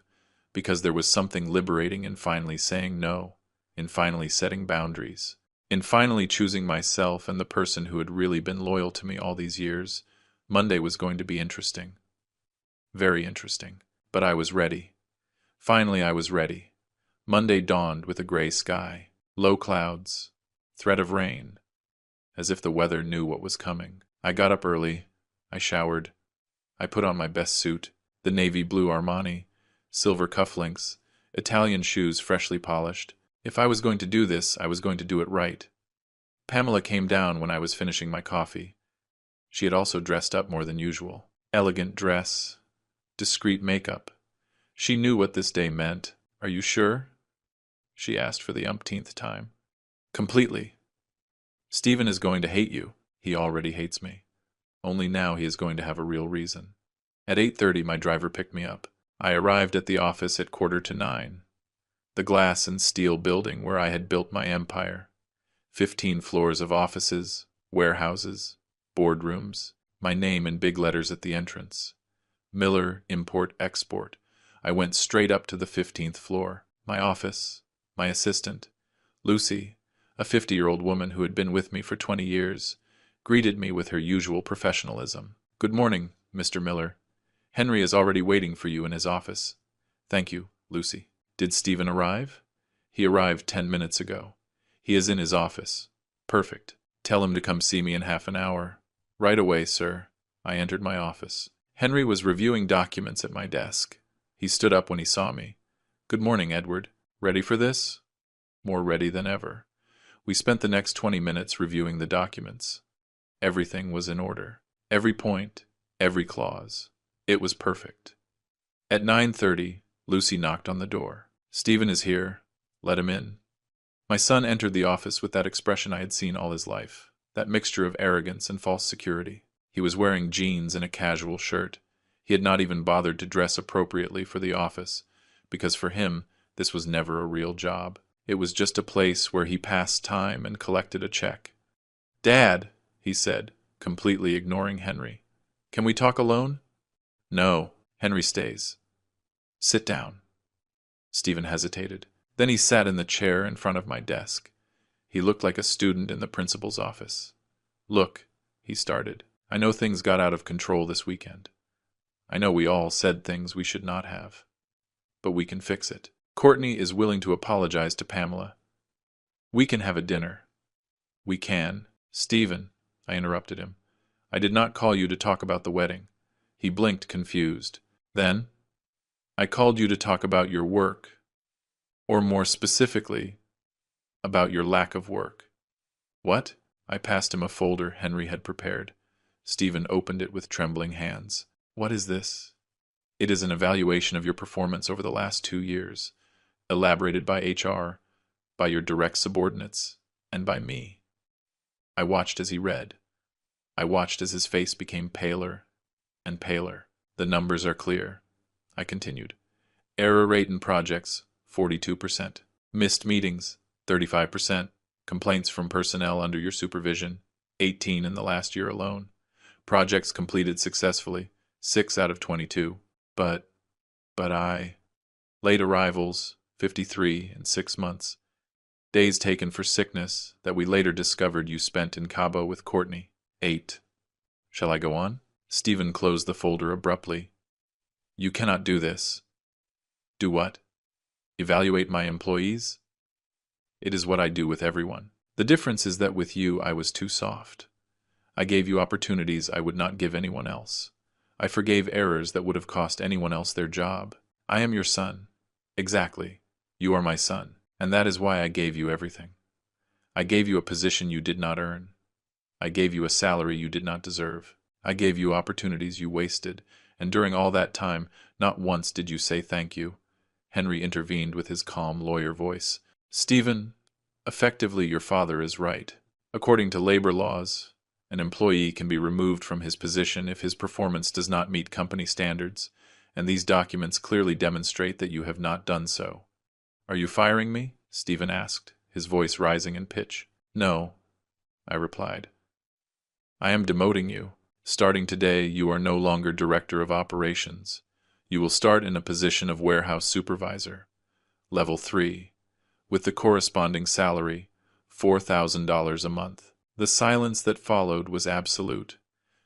because there was something liberating in finally saying no, in finally setting boundaries, in finally choosing myself and the person who had really been loyal to me all these years. Monday was going to be interesting. Very interesting. But I was ready. Finally, I was ready. Monday dawned with a gray sky, low clouds, threat of rain, as if the weather knew what was coming. I got up early. I showered. I put on my best suit, the navy blue Armani, silver cufflinks, Italian shoes freshly polished. If I was going to do this, I was going to do it right. Pamela came down when I was finishing my coffee. She had also dressed up more than usual. Elegant dress, discreet makeup. She knew what this day meant. Are you sure? She asked for the umpteenth time. Completely. Stephen is going to hate you. He already hates me. Only now he is going to have a real reason. At 8:30, my driver picked me up. I arrived at the office at 8:45. The glass and steel building where I had built my empire. 15 floors of offices, warehouses, boardrooms, my name in big letters at the entrance. Miller, Import, Export. I went straight up to the 15th floor. My office, my assistant, Lucy, a 50-year-old woman who had been with me for 20 years, greeted me with her usual professionalism. "Good morning, Mr. Miller. Henry is already waiting for you in his office." "Thank you, Lucy." "Did Stephen arrive?" "He arrived 10 minutes ago. He is in his office." "Perfect. Tell him to come see me in half an hour." "Right away, sir." I entered my office. Henry was reviewing documents at my desk. He stood up when he saw me. "Good morning, Edward. Ready for this?" More ready than ever. We spent the next 20 minutes reviewing the documents. Everything was in order. Every point, every clause. It was perfect. At 9:30, Lucy knocked on the door. "Stephen is here. Let him in." My son entered the office with that expression I had seen all his life, that mixture of arrogance and false security. He was wearing jeans and a casual shirt. He had not even bothered to dress appropriately for the office, because for him, this was never a real job. It was just a place where he passed time and collected a check. "Dad," he said, completely ignoring Henry. "Can we talk alone?" "No, Henry stays." "Sit down." Stephen hesitated. Then he sat in the chair in front of my desk. He looked like a student in the principal's office. "Look," he started, "I know things got out of control this weekend. I know we all said things we should not have. But we can fix it. Courtney is willing to apologize to Pamela. We can have a dinner. We can." "Stephen," I interrupted him, "I did not call you to talk about the wedding." He blinked, confused. "Then?" "I called you to talk about your work. Or more specifically, about your lack of work." "What?" I passed him a folder Henry had prepared. Stephen opened it with trembling hands. "What is this?" "It is an evaluation of your performance over the last 2 years, elaborated by HR, by your direct subordinates, and by me." I watched as he read. I watched as his face became paler and paler. "The numbers are clear," I continued. "Error rate in projects, 42%. Missed meetings, 35%. Complaints from personnel under your supervision, 18 in the last year alone. Projects completed successfully, 6 out of 22. But late arrivals, 53 in 6 months. Days taken for sickness that we later discovered you spent in Cabo with Courtney, 8. Shall I go on?" Stephen closed the folder abruptly. "You cannot do this." "Do what?" "Evaluate my employees?" "It is what I do with everyone. The difference is that with you I was too soft. I gave you opportunities I would not give anyone else. I forgave errors that would have cost anyone else their job. I am your son. Exactly. You are my son. And that is why I gave you everything. I gave you a position you did not earn. I gave you a salary you did not deserve. I gave you opportunities you wasted, and during all that time, not once did you say thank you." Henry intervened with his calm lawyer voice. "Stephen, effectively your father is right. According to labor laws, an employee can be removed from his position if his performance does not meet company standards, and these documents clearly demonstrate that you have not done so." "Are you firing me?" Stephen asked, his voice rising in pitch. "No," I replied. "I am demoting you. Starting today, you are no longer director of operations. You will start in a position of warehouse supervisor, level 3, with the corresponding salary, $4,000 a month." The silence that followed was absolute.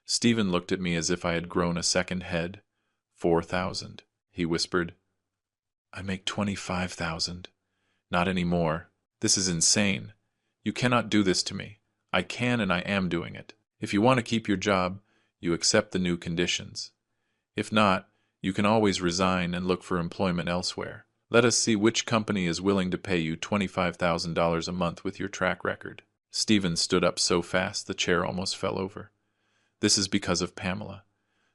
Stephen looked at me as if I had grown a second head. "4,000, he whispered. "I make 25,000. Not any more. This is insane. You cannot do this to me. I can and I am doing it. If you want to keep your job, you accept the new conditions. If not, you can always resign and look for employment elsewhere. Let us see which company is willing to pay you $25,000 a month with your track record." Stephen stood up so fast the chair almost fell over. "This is because of Pamela.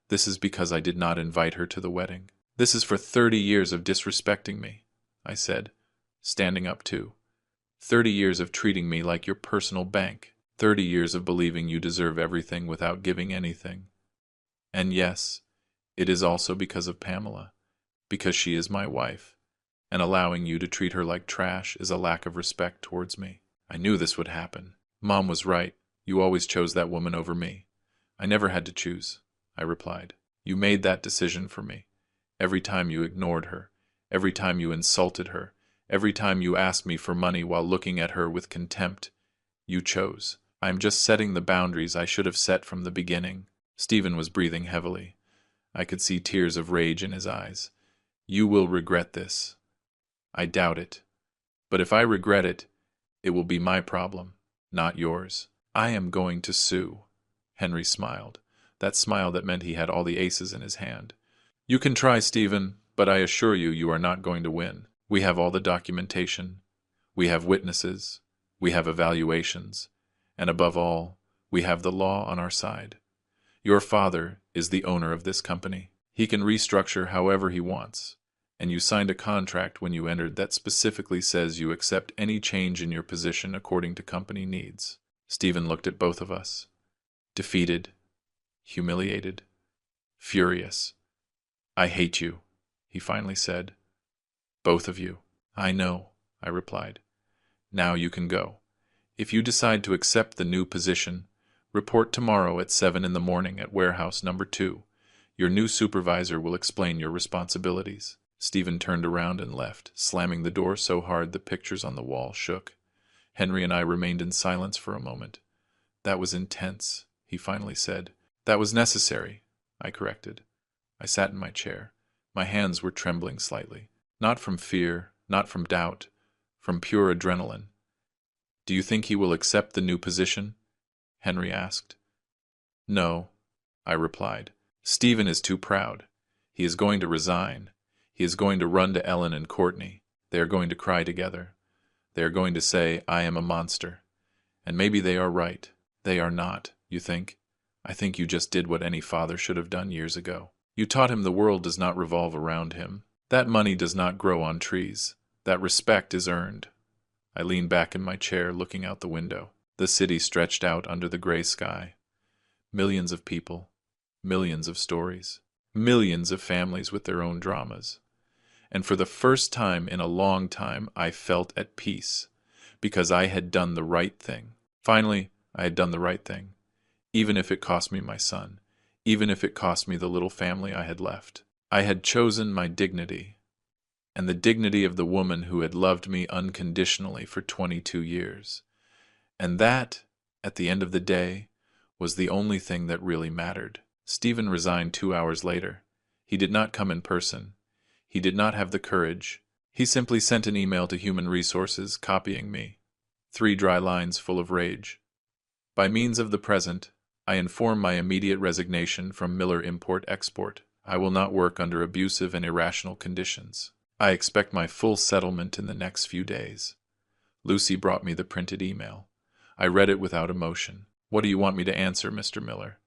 This is because I did not invite her to the wedding. This is for 30 years of disrespecting me," I said, standing up too. 30 years of treating me like your personal bank. 30 years of believing you deserve everything without giving anything. And yes, it is also because of Pamela, because she is my wife, and allowing you to treat her like trash is a lack of respect towards me. I knew this would happen. Mom was right. You always chose that woman over me. I never had to choose, I replied. You made that decision for me. Every time you ignored her, every time you insulted her, Every time you asked me for money while looking at her with contempt, you chose. I am just setting the boundaries I should have set from the beginning." Stephen was breathing heavily. I could see tears of rage in his eyes. "You will regret this." "I doubt it. But if I regret it, it will be my problem, not yours. I am going to sue." Henry smiled, that smile that meant he had all the aces in his hand. "You can try, Stephen, but I assure you you are not going to win. We have all the documentation. We have witnesses. We have evaluations. And above all, we have the law on our side. Your father is the owner of this company. He can restructure however he wants. And you signed a contract when you entered that specifically says you accept any change in your position according to company needs." Stephen looked at both of us. Defeated, humiliated, furious. "I hate you," he finally said. "Both of you." "I know," I replied. "Now you can go. If you decide to accept the new position, report tomorrow at 7 in the morning at warehouse number 2. Your new supervisor will explain your responsibilities." Stephen turned around and left, slamming the door so hard the pictures on the wall shook. Henry and I remained in silence for a moment. "That was intense," he finally said. "That was necessary," I corrected. I sat in my chair. My hands were trembling slightly. Not from fear, not from doubt, from pure adrenaline. "Do you think he will accept the new position?" Henry asked. "No," I replied. "Stephen is too proud. He is going to resign. He is going to run to Ellen and Courtney. They are going to cry together. They are going to say, 'I am a monster.' And maybe they are right. They are not, you think? I think you just did what any father should have done years ago. You taught him the world does not revolve around him. That money does not grow on trees. That respect is earned." I leaned back in my chair, looking out the window. The city stretched out under the gray sky. Millions of people, millions of stories, millions of families with their own dramas. And for the first time in a long time, I felt at peace, because I had done the right thing. Finally, I had done the right thing, even if it cost me my son, even if it cost me the little family I had left. I had chosen my dignity, and the dignity of the woman who had loved me unconditionally for 22 years. And that, at the end of the day, was the only thing that really mattered. Stephen resigned 2 hours later. He did not come in person. He did not have the courage. He simply sent an email to Human Resources, copying me. 3 dry lines full of rage. "By means of the present, I inform my immediate resignation from Miller Import-Export. I will not work under abusive and irrational conditions. I expect my full settlement in the next few days." Lucy brought me the printed email. I read it without emotion. "What do you want me to answer, Mr. Miller?"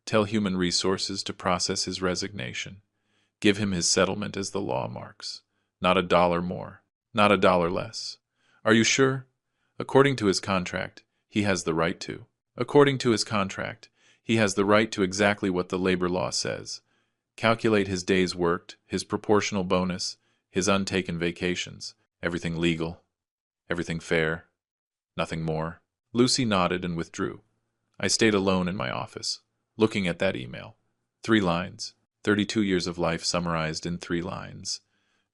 "Tell Human Resources to process his resignation. Give him his settlement as the law marks. Not $1 more. Not $1 less. Are you sure? According to his contract, he has the right to. According to his contract, he has the right to exactly what the labor law says. Calculate his days worked, his proportional bonus, his untaken vacations. Everything legal. Everything fair. Nothing more." Lucy nodded and withdrew. I stayed alone in my office, looking at that email. 3 lines. 32 years of life summarized in 3 lines.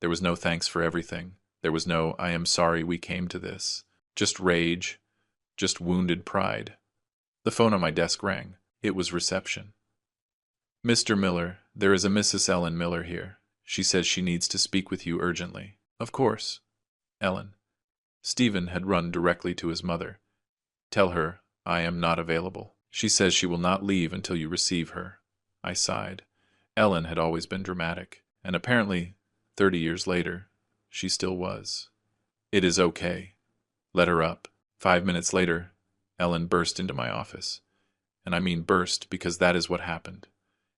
There was no thanks for everything. There was no, "I am sorry we came to this." Just rage. Just wounded pride. The phone on my desk rang. It was reception. "Mr. Miller, there is a Mrs. Ellen Miller here. She says she needs to speak with you urgently." "Of course." "Ellen." Stephen had run directly to his mother. "Tell her I am not available. She says she will not leave until you receive her." I sighed. Ellen had always been dramatic, and apparently, 30 years later, she still was. "It is okay. Let her up." 5 minutes later, Ellen burst into my office. And I mean burst because that is what happened.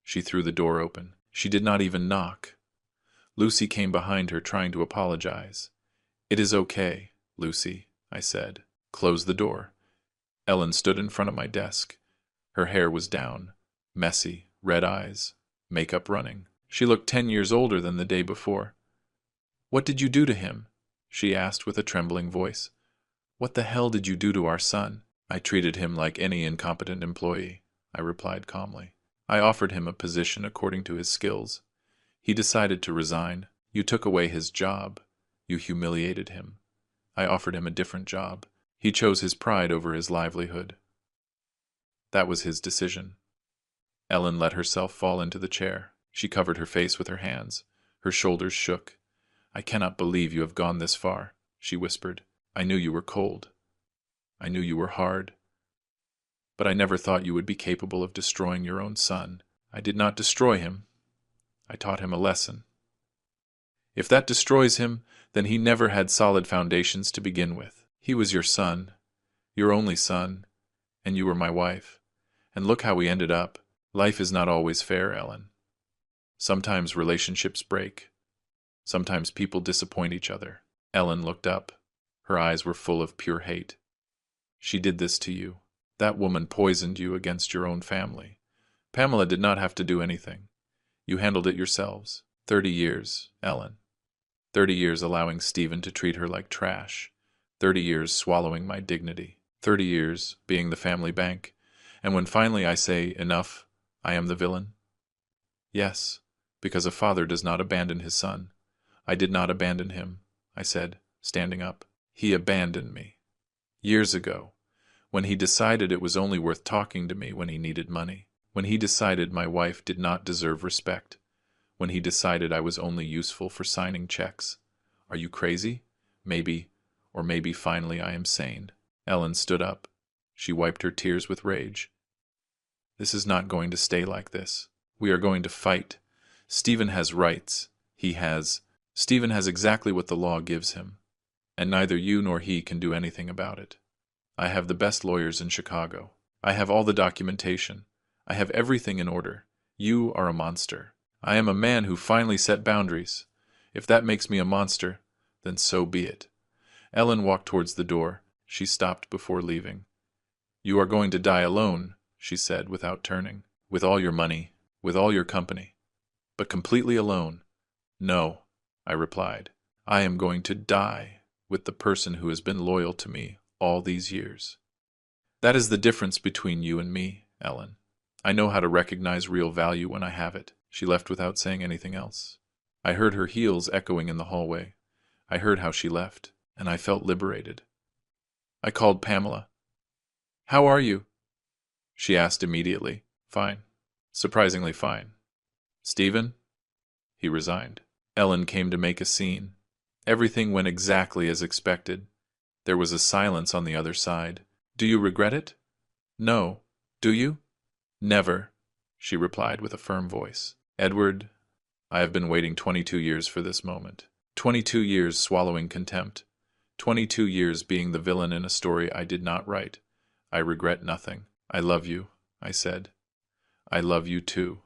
She threw the door open. She did not even knock. Lucy came behind her trying to apologize. "It is okay, Lucy," I said. "Close the door." Ellen stood in front of my desk. Her hair was down, messy, red eyes, makeup running. She looked 10 years older than the day before. "What did you do to him?" she asked with a trembling voice. "What the hell did you do to our son?" "I treated him like any incompetent employee," I replied calmly. "I offered him a position according to his skills. He decided to resign. You took away his job. You humiliated him. I offered him a different job. He chose his pride over his livelihood. That was his decision. Ellen let herself fall into the chair. She covered her face with her hands. Her shoulders shook. I cannot believe you have gone this far, she whispered. I knew you were cold. I knew you were hard. But I never thought you would be capable of destroying your own son. I did not destroy him. I taught him a lesson. If that destroys him, then he never had solid foundations to begin with. He was your son, your only son, and you were my wife. And look how we ended up. Life is not always fair, Ellen. Sometimes relationships break. Sometimes people disappoint each other. Ellen looked up. Her eyes were full of pure hate. She did this to you. That woman poisoned you against your own family. Pamela did not have to do anything. You handled it yourselves. 30 years, Ellen. 30 years allowing Stephen to treat her like trash. 30 years swallowing my dignity. 30 years being the family bank. And when finally I say, enough, I am the villain? Yes, because a father does not abandon his son. I did not abandon him, I said, standing up. He abandoned me. Years ago, when he decided it was only worth talking to me when he needed money. When he decided my wife did not deserve respect. When he decided I was only useful for signing checks. Are you crazy? Maybe, or maybe finally I am sane. Ellen stood up. She wiped her tears with rage. This is not going to stay like this. We are going to fight. Stephen has rights. Stephen has exactly what the law gives him. And neither you nor he can do anything about it. I have the best lawyers in Chicago. I have all the documentation. I have everything in order. You are a monster. I am a man who finally set boundaries. If that makes me a monster, then so be it. Ellen walked towards the door. She stopped before leaving. You are going to die alone, she said without turning. With all your money, with all your company. But completely alone. No, I replied. I am going to die with the person who has been loyal to me all these years. That is the difference between you and me, Ellen. I know how to recognize real value when I have it. She left without saying anything else. I heard her heels echoing in the hallway. I heard how she left, and I felt liberated. I called Pamela. How are you? She asked immediately. Fine. Surprisingly fine. Stephen? He resigned. Ellen came to make a scene. Everything went exactly as expected. There was a silence on the other side. Do you regret it? No. Do you? Never, she replied with a firm voice. Edward, I have been waiting 22 years for this moment. 22 years swallowing contempt. 22 years being the villain in a story I did not write. I regret nothing. I love you, I said. I love you too.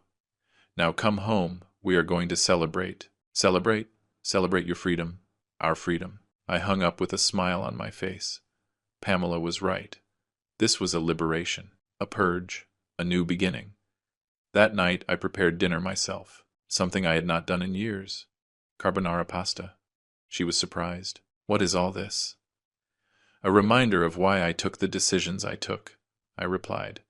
Now come home. We are going to celebrate. Celebrate? Celebrate your freedom. Our freedom. I hung up with a smile on my face. Pamela was right. This was a liberation, a purge, a new beginning. That night I prepared dinner myself, something I had not done in years. Carbonara pasta. She was surprised. What is all this? A reminder of why I took the decisions I took, I replied.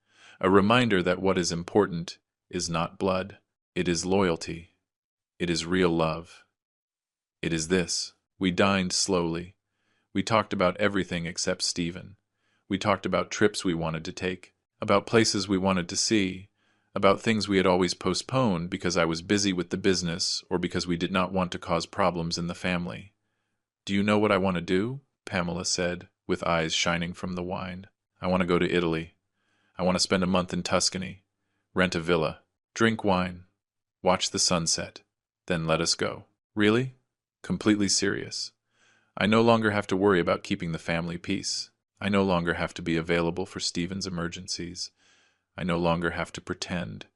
A reminder that what is important is not blood. It is loyalty. It is real love. It is this. We dined slowly. We talked about everything except Stephen. We talked about trips we wanted to take, about places we wanted to see, about things we had always postponed because I was busy with the business or because we did not want to cause problems in the family. Do you know what I want to do? Pamela said, with eyes shining from the wine. I want to go to Italy. I want to spend a month in Tuscany, rent a villa, drink wine, watch the sunset, then let us go. Really? Completely serious. I no longer have to worry about keeping the family peace. I no longer have to be available for Stephen's emergencies. I no longer have to pretend.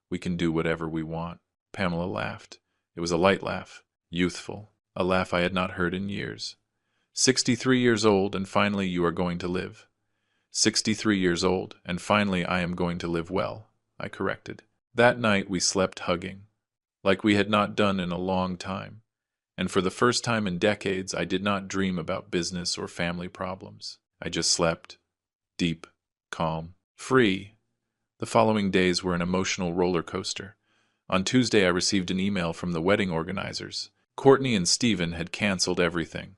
We can do whatever we want. Pamela laughed. It was a light laugh, youthful, a laugh I had not heard in years. 63 years old, and finally you are going to live. 63 years old, and finally I am going to live well, I corrected. That night we slept hugging, like we had not done in a long time. And for the first time in decades, I did not dream about business or family problems. I just slept, deep, calm, free. The following days were an emotional roller coaster. On Tuesday, I received an email from the wedding organizers. Courtney and Stephen had canceled everything.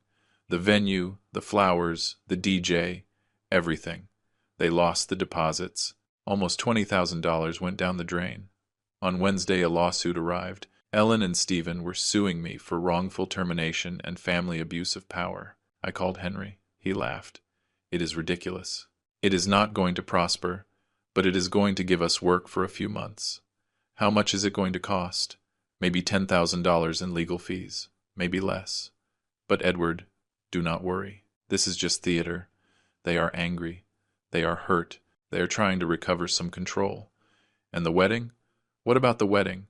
The venue, the flowers, the DJ, everything. They lost the deposits. Almost $20,000 went down the drain. On Wednesday, a lawsuit arrived. Ellen and Stephen were suing me for wrongful termination and family abuse of power. I called Henry. He laughed. It is ridiculous. It is not going to prosper, but it is going to give us work for a few months. How much is it going to cost? Maybe $10,000 in legal fees. Maybe less. But Edward, do not worry. This is just theater. They are angry. They are hurt. They are trying to recover some control. And the wedding? What about the wedding?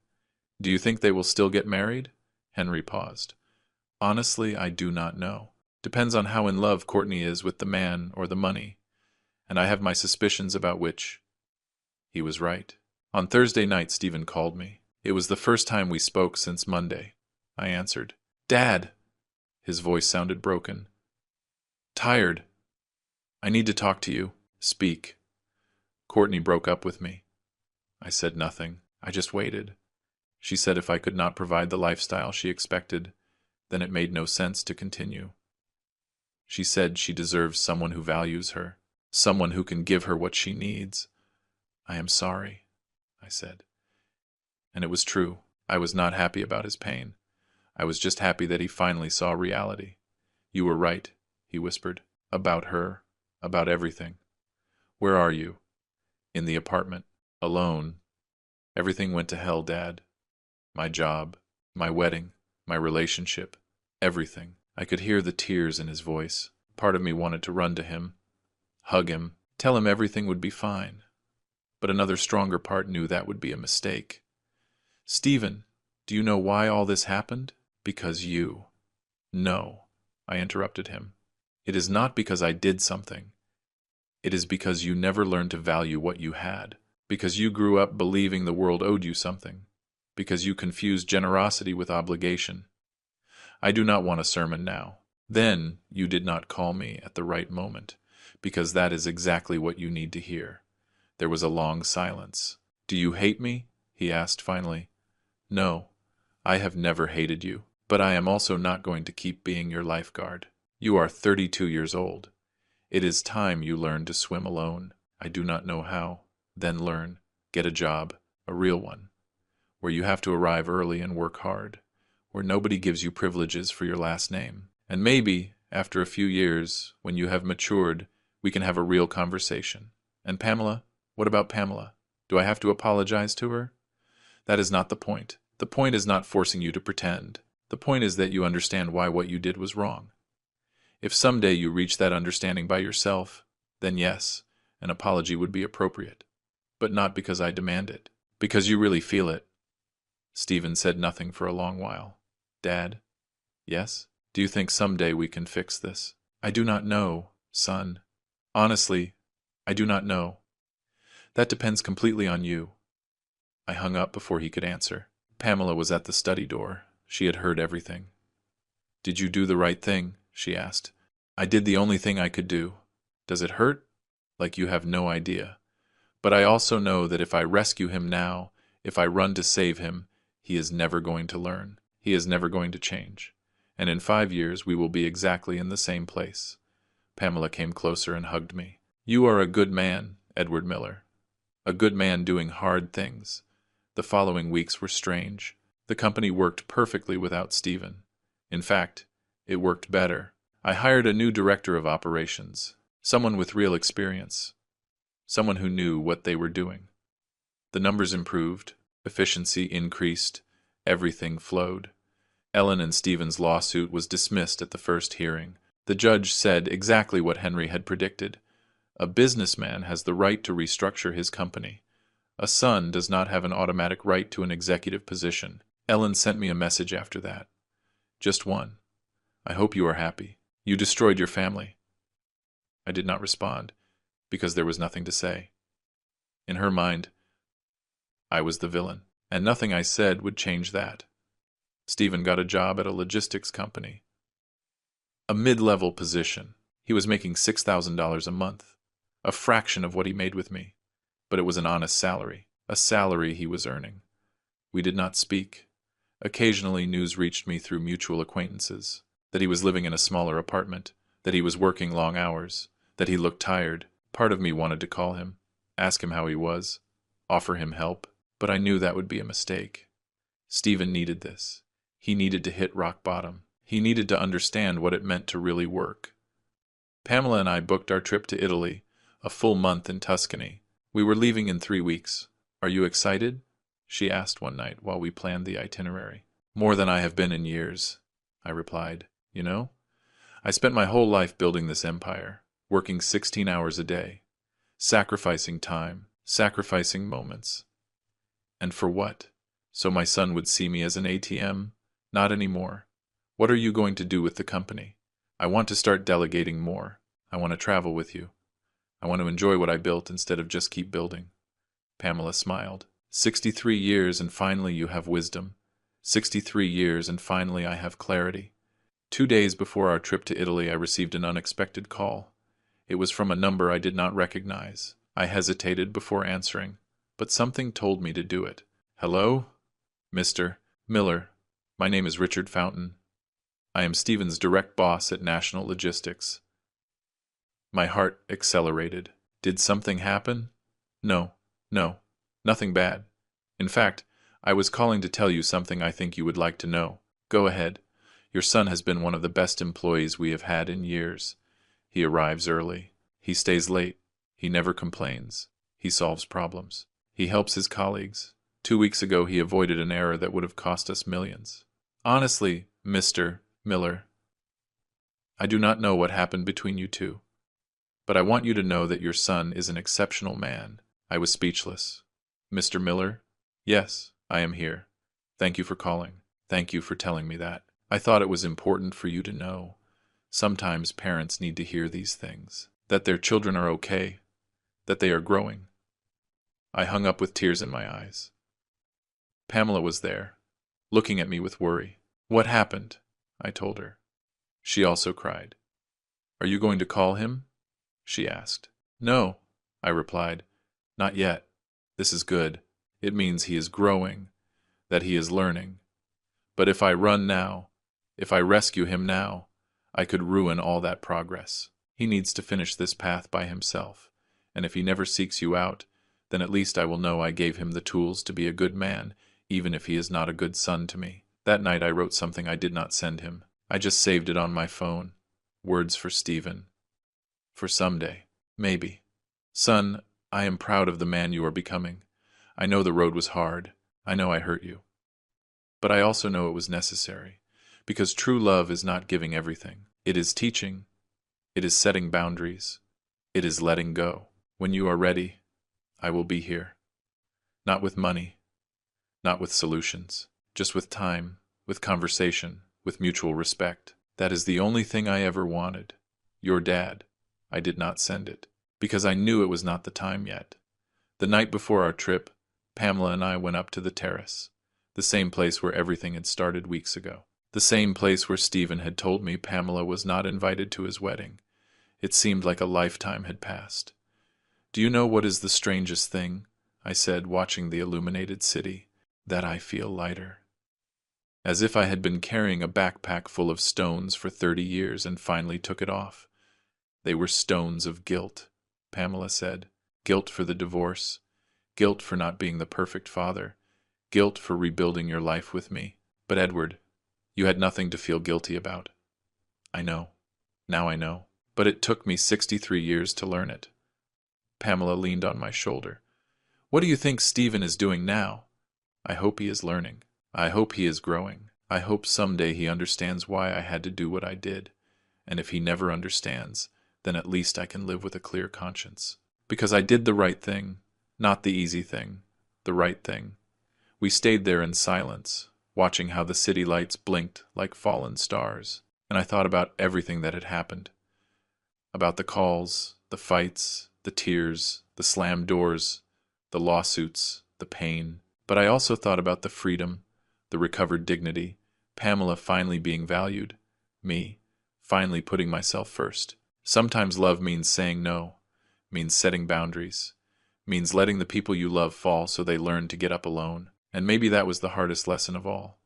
Do you think they will still get married? Henry paused. Honestly, I do not know. Depends on how in love Courtney is with the man or the money. And I have my suspicions about which. He was right. On Thursday night, Stephen called me. It was the first time we spoke since Monday. I answered. Dad! His voice sounded broken. Tired. I need to talk to you. Speak. Courtney broke up with me. I said nothing. I just waited. She said if I could not provide the lifestyle she expected, then it made no sense to continue. She said she deserves someone who values her, someone who can give her what she needs. I am sorry, I said. And it was true. I was not happy about his pain. I was just happy that he finally saw reality. You were right, he whispered. About her, about everything. Where are you? In the apartment. Alone. Everything went to hell, Dad. My job, my wedding, my relationship, everything. I could hear the tears in his voice. Part of me wanted to run to him, hug him, tell him everything would be fine. But another stronger part knew that would be a mistake. Stephen, do you know why all this happened? Because you. No, I interrupted him. It is not because I did something. It is because you never learned to value what you had. Because you grew up believing the world owed you something. Because you confused generosity with obligation. I do not want a sermon now. Then you did not call me at the right moment, because that is exactly what you need to hear. There was a long silence. Do you hate me? He asked finally. No, I have never hated you, but I am also not going to keep being your lifeguard. You are 32 years old. It is time you learn to swim alone. I do not know how. Then learn. Get a job, a real one, where you have to arrive early and work hard, where nobody gives you privileges for your last name. And maybe, after a few years, when you have matured, we can have a real conversation. And Pamela? What about Pamela? Do I have to apologize to her? That is not the point. The point is not forcing you to pretend. The point is that you understand why what you did was wrong. If someday you reach that understanding by yourself, then yes, an apology would be appropriate. But not because I demand it. Because you really feel it. Stephen said nothing for a long while. Dad? Yes? Do you think someday we can fix this? I do not know, son. Honestly, I do not know. That depends completely on you. I hung up before he could answer. Pamela was at the study door. She had heard everything. Did you do the right thing? She asked. I did the only thing I could do. Does it hurt? Like you have no idea. But I also know that if I rescue him now, if I run to save him, he is never going to learn. He is never going to change. And in 5 years we will be exactly in the same place. Pamela came closer and hugged me. You are a good man, Edward Miller. A good man doing hard things. The following weeks were strange. The company worked perfectly without Stephen. In fact, it worked better. I hired a new director of operations, someone with real experience, someone who knew what they were doing. The numbers improved, efficiency increased, everything flowed. Ellen and Stephen's lawsuit was dismissed at the first hearing. The judge said exactly what Henry had predicted. A businessman has the right to restructure his company. A son does not have an automatic right to an executive position. Ellen sent me a message after that. Just one. I hope you are happy. You destroyed your family. I did not respond, because there was nothing to say. In her mind, I was the villain, and nothing I said would change that. Stephen got a job at a logistics company. A mid-level position. He was making $6,000 a month, a fraction of what he made with me. But it was an honest salary, a salary he was earning. We did not speak. Occasionally, news reached me through mutual acquaintances, that he was living in a smaller apartment, that he was working long hours, that he looked tired. Part of me wanted to call him, ask him how he was, offer him help, but I knew that would be a mistake. Stephen needed this. He needed to hit rock bottom. He needed to understand what it meant to really work. Pamela and I booked our trip to Italy, a full month in Tuscany. We were leaving in 3 weeks. "Are you excited?" she asked one night while we planned the itinerary. "More than I have been in years," I replied. "You know, I spent my whole life building this empire, working 16 hours a day, sacrificing time, sacrificing moments. And for what? So my son would see me as an ATM? Not anymore. What are you going to do with the company? I want to start delegating more. I want to travel with you. I want to enjoy what I built instead of just keep building." Pamela smiled. 63 years and finally you have wisdom. 63 years and finally I have clarity. 2 days before our trip to Italy, I received an unexpected call. It was from a number I did not recognize. I hesitated before answering, but something told me to do it. "Hello? Mr. Miller. My name is Richard Fountain. I am Stephen's direct boss at National Logistics." My heart accelerated. Did something happen? No, nothing bad. In fact, I was calling to tell you something I think you would like to know. Go ahead. Your son has been one of the best employees we have had in years. He arrives early. He stays late. He never complains. He solves problems. He helps his colleagues. 2 weeks ago, he avoided an error that would have cost us millions. Honestly, Mr. Miller, I do not know what happened between you two, but I want you to know that your son is an exceptional man. I was speechless. "Mr. Miller? Yes, I am here. Thank you for calling. Thank you for telling me that. I thought it was important for you to know. Sometimes parents need to hear these things. That their children are okay. That they are growing." I hung up with tears in my eyes. Pamela was there, looking at me with worry. "What happened?" I told her. She also cried. "Are you going to call him?" she asked. "No," I replied. "Not yet. This is good. It means he is growing, that he is learning. But if I run now, if I rescue him now, I could ruin all that progress. He needs to finish this path by himself, and if he never seeks you out, then at least I will know I gave him the tools to be a good man, even if he is not a good son to me." That night I wrote something I did not send him. I just saved it on my phone. Words for Stephen. For someday. Maybe. "Son, I am proud of the man you are becoming. I know the road was hard. I know I hurt you. But I also know it was necessary, because true love is not giving everything. It is teaching. It is setting boundaries. It is letting go. When you are ready, I will be here. Not with money, not with solutions, just with time, with conversation, with mutual respect. That is the only thing I ever wanted. Your dad. I did not send it, because I knew it was not the time yet. The night before our trip, Pamela and I went up to the terrace, the same place where everything had started weeks ago. The same place where Stephen had told me Pamela was not invited to his wedding. It seemed like a lifetime had passed. "Do you know what is the strangest thing?" I said, watching the illuminated city. "That I feel lighter. As if I had been carrying a backpack full of stones for 30 years and finally took it off. They were stones of guilt," Pamela said. "Guilt for the divorce. Guilt for not being the perfect father. Guilt for rebuilding your life with me. But Edward, you had nothing to feel guilty about." "I know. Now I know. But it took me 63 years to learn it." Pamela leaned on my shoulder. "What do you think Stephen is doing now?" "I hope he is learning. I hope he is growing. I hope someday he understands why I had to do what I did. And if he never understands, then at least I can live with a clear conscience. Because I did the right thing, not the easy thing, the right thing." We stayed there in silence, watching how the city lights blinked like fallen stars, and I thought about everything that had happened. About the calls, the fights, the tears, the slammed doors, the lawsuits, the pain. But I also thought about the freedom, the recovered dignity, Pamela finally being valued, me finally putting myself first. Sometimes love means saying no, means setting boundaries, means letting the people you love fall so they learn to get up alone. And maybe that was the hardest lesson of all.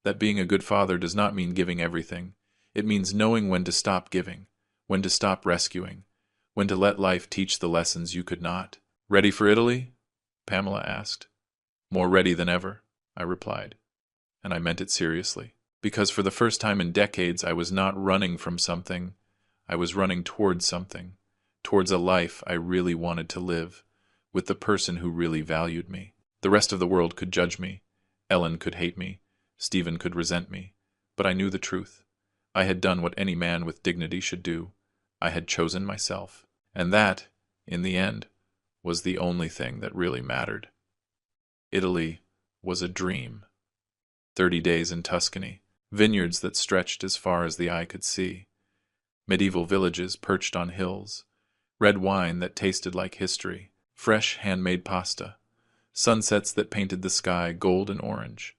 That being a good father does not mean giving everything. It means knowing when to stop giving, when to stop rescuing, when to let life teach the lessons you could not. "Ready for Italy?" Pamela asked. "More ready than ever," I replied, and I meant it seriously. Because for the first time in decades I was not running from something, I was running towards something, towards a life I really wanted to live, with the person who really valued me. The rest of the world could judge me, Ellen could hate me, Stephen could resent me, but I knew the truth. I had done what any man with dignity should do. I had chosen myself, and that, in the end, was the only thing that really mattered. Italy was a dream. 30 days in Tuscany, vineyards that stretched as far as the eye could see, medieval villages perched on hills, red wine that tasted like history, fresh handmade pasta, sunsets that painted the sky gold and orange.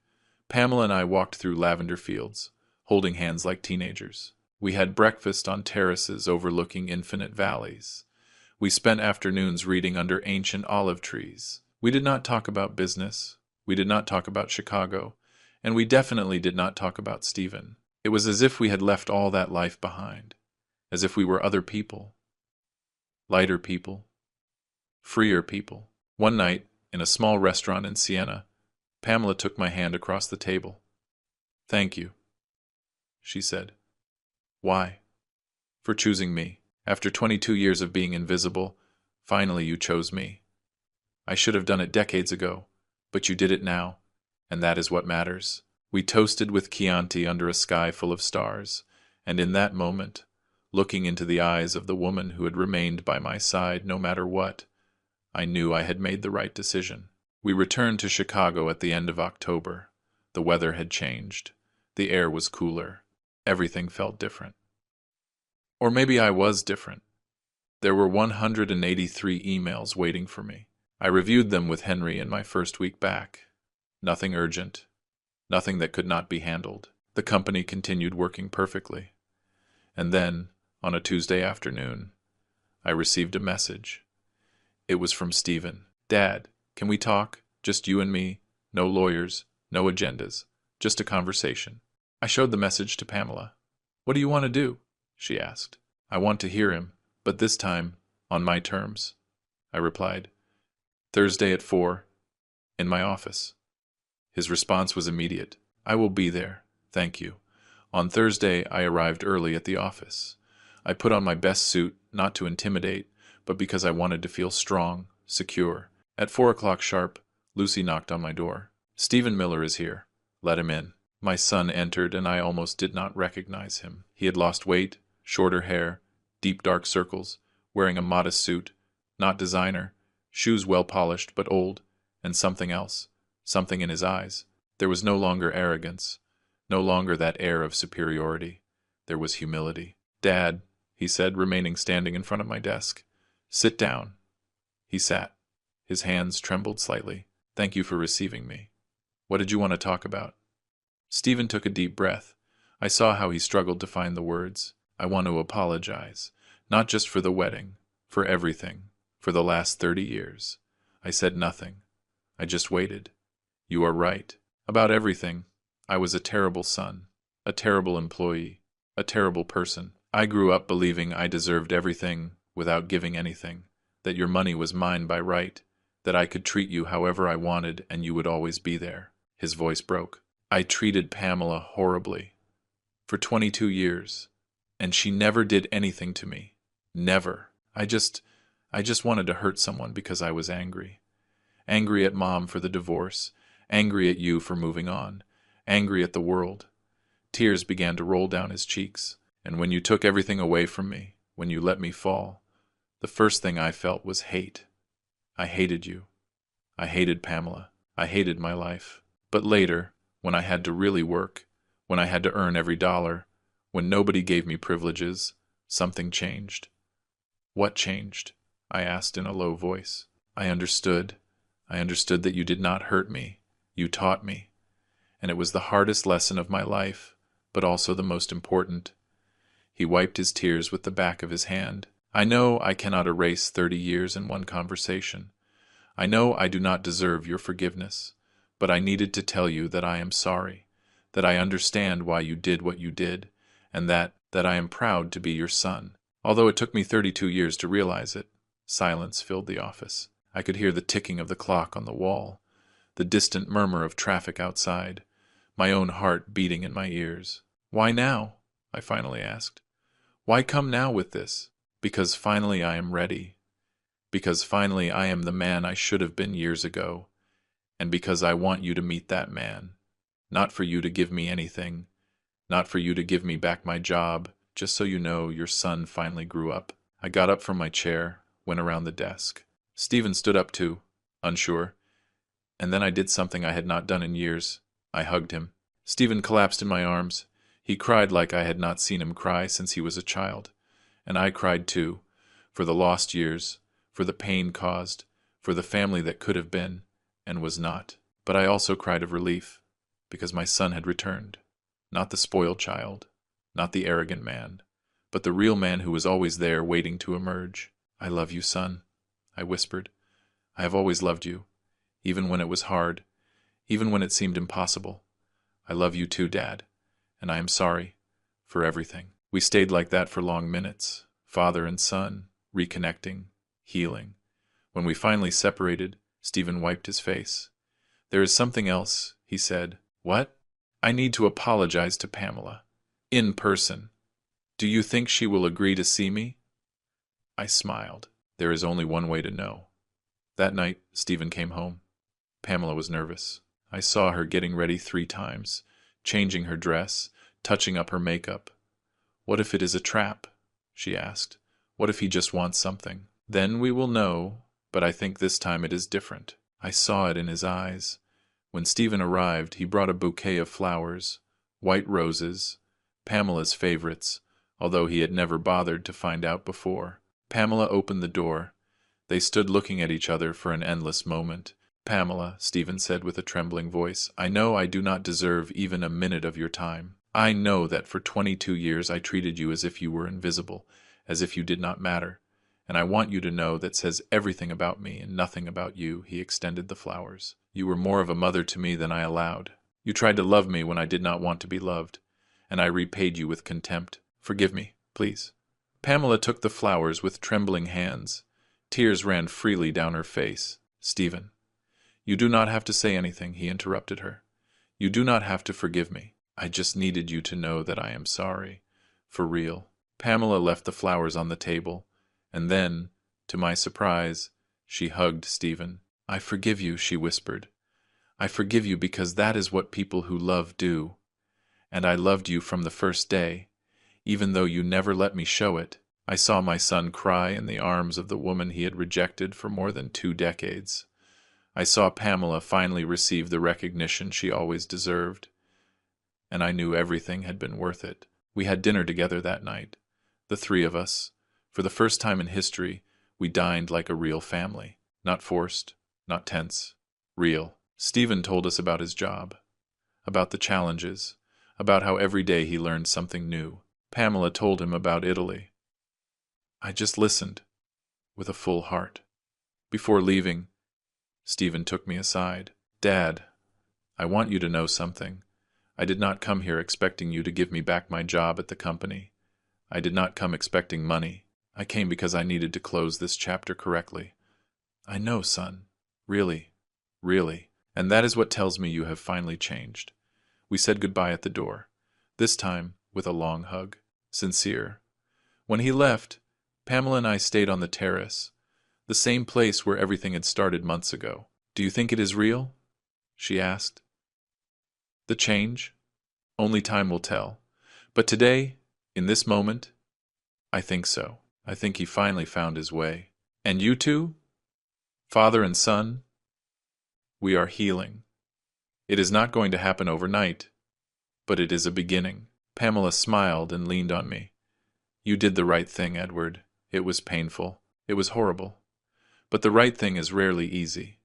Pamela and I walked through lavender fields, holding hands like teenagers. We had breakfast on terraces overlooking infinite valleys. We spent afternoons reading under ancient olive trees. We did not talk about business. We did not talk about Chicago. And we definitely did not talk about Stephen. It was as if we had left all that life behind, as if we were other people, lighter people, freer people. One night, in a small restaurant in Siena, Pamela took my hand across the table. "Thank you," she said. "Why?" "For choosing me. After 22 years of being invisible, finally you chose me. I should have done it decades ago, but you did it now, and that is what matters." We toasted with Chianti under a sky full of stars, and in that moment, looking into the eyes of the woman who had remained by my side no matter what, I knew I had made the right decision. We returned to Chicago at the end of October. The weather had changed. The air was cooler. Everything felt different. Or maybe I was different. There were 183 emails waiting for me. I reviewed them with Henry in my first week back. Nothing urgent. Nothing that could not be handled. The company continued working perfectly. And then, on a Tuesday afternoon, I received a message. It was from Stephen. "Dad, can we talk? Just you and me. No lawyers, no agendas. Just a conversation." I showed the message to Pamela. "What do you want to do?" she asked. "I want to hear him, but this time, on my terms," I replied. "Thursday at 4, in my office." His response was immediate. "I will be there. Thank you." On Thursday, I arrived early at the office. I put on my best suit, not to intimidate, but because I wanted to feel strong, secure. At 4 o'clock sharp, Lucy knocked on my door. "Stephen Miller is here. Let him in." My son entered, and I almost did not recognize him. He had lost weight, shorter hair, deep dark circles, wearing a modest suit, not designer, shoes well polished but old, and something else, something in his eyes. There was no longer arrogance, no longer that air of superiority. There was humility. "Dad," he said, remaining standing in front of my desk. "Sit down." He sat. His hands trembled slightly. "Thank you for receiving me. What did you want to talk about?" Stephen took a deep breath. I saw how he struggled to find the words. "I want to apologize, not just for the wedding, for everything, for the last 30 years. I said nothing. I just waited. You are right. About everything. I was a terrible son, a terrible employee, a terrible person. I grew up believing I deserved everything without giving anything, that your money was mine by right, that I could treat you however I wanted and you would always be there." His voice broke. "I treated Pamela horribly. For 22 years. And she never did anything to me. Never. I just wanted to hurt someone because I was angry. Angry at Mom for the divorce. Angry at you for moving on. Angry at the world." Tears began to roll down his cheeks. "And when you took everything away from me, when you let me fall, the first thing I felt was hate. I hated you. I hated Pamela. I hated my life. But later, when I had to really work, when I had to earn every dollar, when nobody gave me privileges, something changed." "What changed?" I asked in a low voice. I understood. I understood that you did not hurt me. You taught me. And it was the hardest lesson of my life, but also the most important." He wiped his tears with the back of his hand. "I know I cannot erase 30 years in one conversation. I know I do not deserve your forgiveness, but I needed to tell you that I am sorry, that I understand why you did what you did, and that I am proud to be your son. Although it took me 32 years to realize it, silence filled the office. I could hear the ticking of the clock on the wall, the distant murmur of traffic outside, my own heart beating in my ears. Why now? I finally asked. Why come now with this? Because finally I am ready. Because finally I am the man I should have been years ago. And because I want you to meet that man. Not for you to give me anything. Not for you to give me back my job. Just so you know, your son finally grew up. I got up from my chair, went around the desk. Stephen stood up too, unsure. And then I did something I had not done in years. I hugged him. Stephen collapsed in my arms. He cried like I had not seen him cry since he was a child. And I cried too, for the lost years, for the pain caused, for the family that could have been, and was not. But I also cried of relief, because my son had returned. Not the spoiled child, not the arrogant man, but the real man who was always there waiting to emerge. I love you, son, I whispered. I have always loved you, even when it was hard, even when it seemed impossible. I love you too, Dad, and I am sorry for everything. We stayed like that for long minutes, father and son, reconnecting, healing. When we finally separated, Stephen wiped his face. There is something else, he said. What? I need to apologize to Pamela. In person. Do you think she will agree to see me? I smiled. There is only one way to know. That night, Stephen came home. Pamela was nervous. I saw her getting ready 3 times, changing her dress, touching up her makeup. What if it is a trap? She asked. What if he just wants something? Then we will know, but I think this time it is different. I saw it in his eyes. When Stephen arrived, he brought a bouquet of flowers, white roses, Pamela's favorites, although he had never bothered to find out before. Pamela opened the door. They stood looking at each other for an endless moment. Pamela, Stephen said with a trembling voice, I know I do not deserve even a minute of your time. I know that for 22 years I treated you as if you were invisible, as if you did not matter. And I want you to know that says everything about me and nothing about you. He extended the flowers. You were more of a mother to me than I allowed. You tried to love me when I did not want to be loved, and I repaid you with contempt. Forgive me, please. Pamela took the flowers with trembling hands. Tears ran freely down her face. Stephen, you do not have to say anything, he interrupted her. You do not have to forgive me. I just needed you to know that I am sorry. For real. Pamela left the flowers on the table, and then, to my surprise, she hugged Stephen. I forgive you, she whispered. I forgive you because that is what people who love do. And I loved you from the first day, even though you never let me show it. I saw my son cry in the arms of the woman he had rejected for more than 2 decades. I saw Pamela finally receive the recognition she always deserved. And I knew everything had been worth it. We had dinner together that night, the 3 of us. For the first time in history, we dined like a real family. Not forced, not tense, real. Stephen told us about his job, about the challenges, about how every day he learned something new. Pamela told him about Italy. I just listened, with a full heart. Before leaving, Stephen took me aside. Dad, I want you to know something. I did not come here expecting you to give me back my job at the company. I did not come expecting money. I came because I needed to close this chapter correctly. I know, son. Really, really. And that is what tells me you have finally changed. We said goodbye at the door, this time with a long hug. Sincere. When he left, Pamela and I stayed on the terrace, the same place where everything had started months ago. Do you think it is real? She asked. The change? Only time will tell. But today, in this moment, I think so. I think he finally found his way. And you two? Father and son? We are healing. It is not going to happen overnight, but it is a beginning. Pamela smiled and leaned on me. You did the right thing, Edward. It was painful. It was horrible. But the right thing is rarely easy.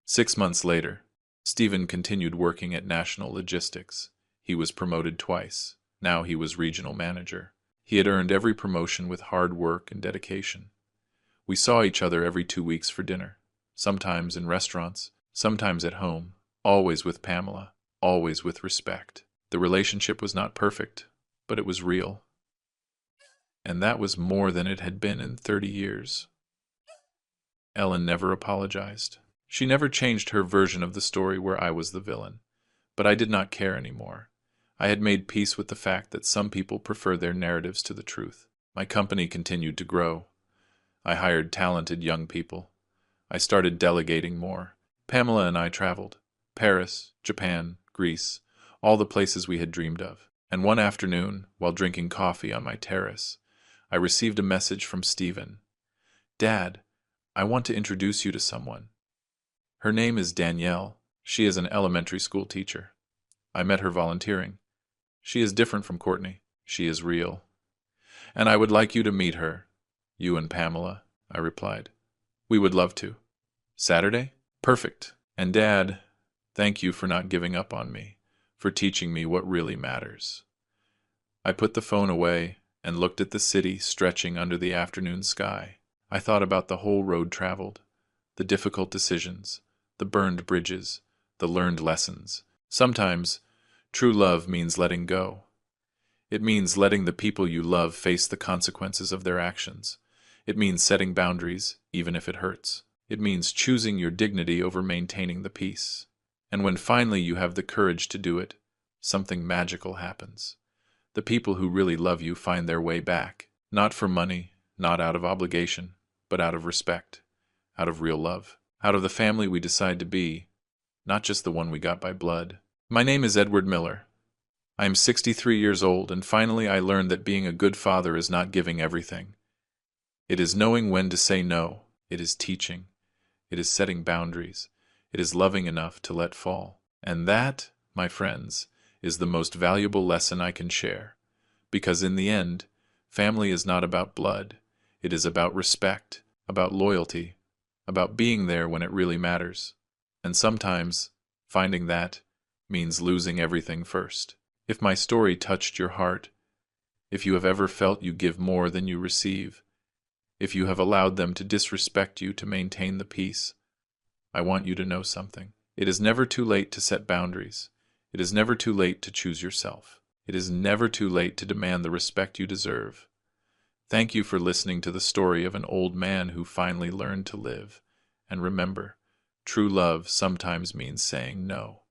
6 months later, Stephen continued working at National Logistics. He was promoted twice. Now he was regional manager. He had earned every promotion with hard work and dedication. We saw each other every 2 weeks for dinner, sometimes in restaurants, sometimes at home, always with Pamela, always with respect. The relationship was not perfect, but it was real. And that was more than it had been in 30 years. Ellen never apologized. She never changed her version of the story where I was the villain. But I did not care anymore. I had made peace with the fact that some people prefer their narratives to the truth. My company continued to grow. I hired talented young people. I started delegating more. Pamela and I traveled. Paris, Japan, Greece, all the places we had dreamed of. And one afternoon, while drinking coffee on my terrace, I received a message from Stephen. "Dad, I want to introduce you to someone. Her name is Danielle. She is an elementary school teacher. I met her volunteering. She is different from Courtney. She is real. And I would like you to meet her. You and Pamela," I replied. "We would love to. Saturday? Perfect. And Dad, thank you for not giving up on me, for teaching me what really matters." I put the phone away and looked at the city stretching under the afternoon sky. I thought about the whole road traveled, the difficult decisions, the burned bridges, the learned lessons. Sometimes, true love means letting go. It means letting the people you love face the consequences of their actions. It means setting boundaries, even if it hurts. It means choosing your dignity over maintaining the peace. And when finally you have the courage to do it, something magical happens. The people who really love you find their way back, not for money, not out of obligation, but out of respect, out of real love, out of the family we decide to be, not just the one we got by blood. My name is Edward Miller. I am 63 years old, and finally I learned that being a good father is not giving everything. It is knowing when to say no. It is teaching. It is setting boundaries. It is loving enough to let fall. And that, my friends, is the most valuable lesson I can share. Because in the end, family is not about blood. It is about respect, about loyalty, about being there when it really matters. And sometimes, finding that means losing everything first. If my story touched your heart, if you have ever felt you give more than you receive, if you have allowed them to disrespect you to maintain the peace, I want you to know something. It is never too late to set boundaries. It is never too late to choose yourself. It is never too late to demand the respect you deserve. Thank you for listening to the story of an old man who finally learned to live. And remember, true love sometimes means saying no.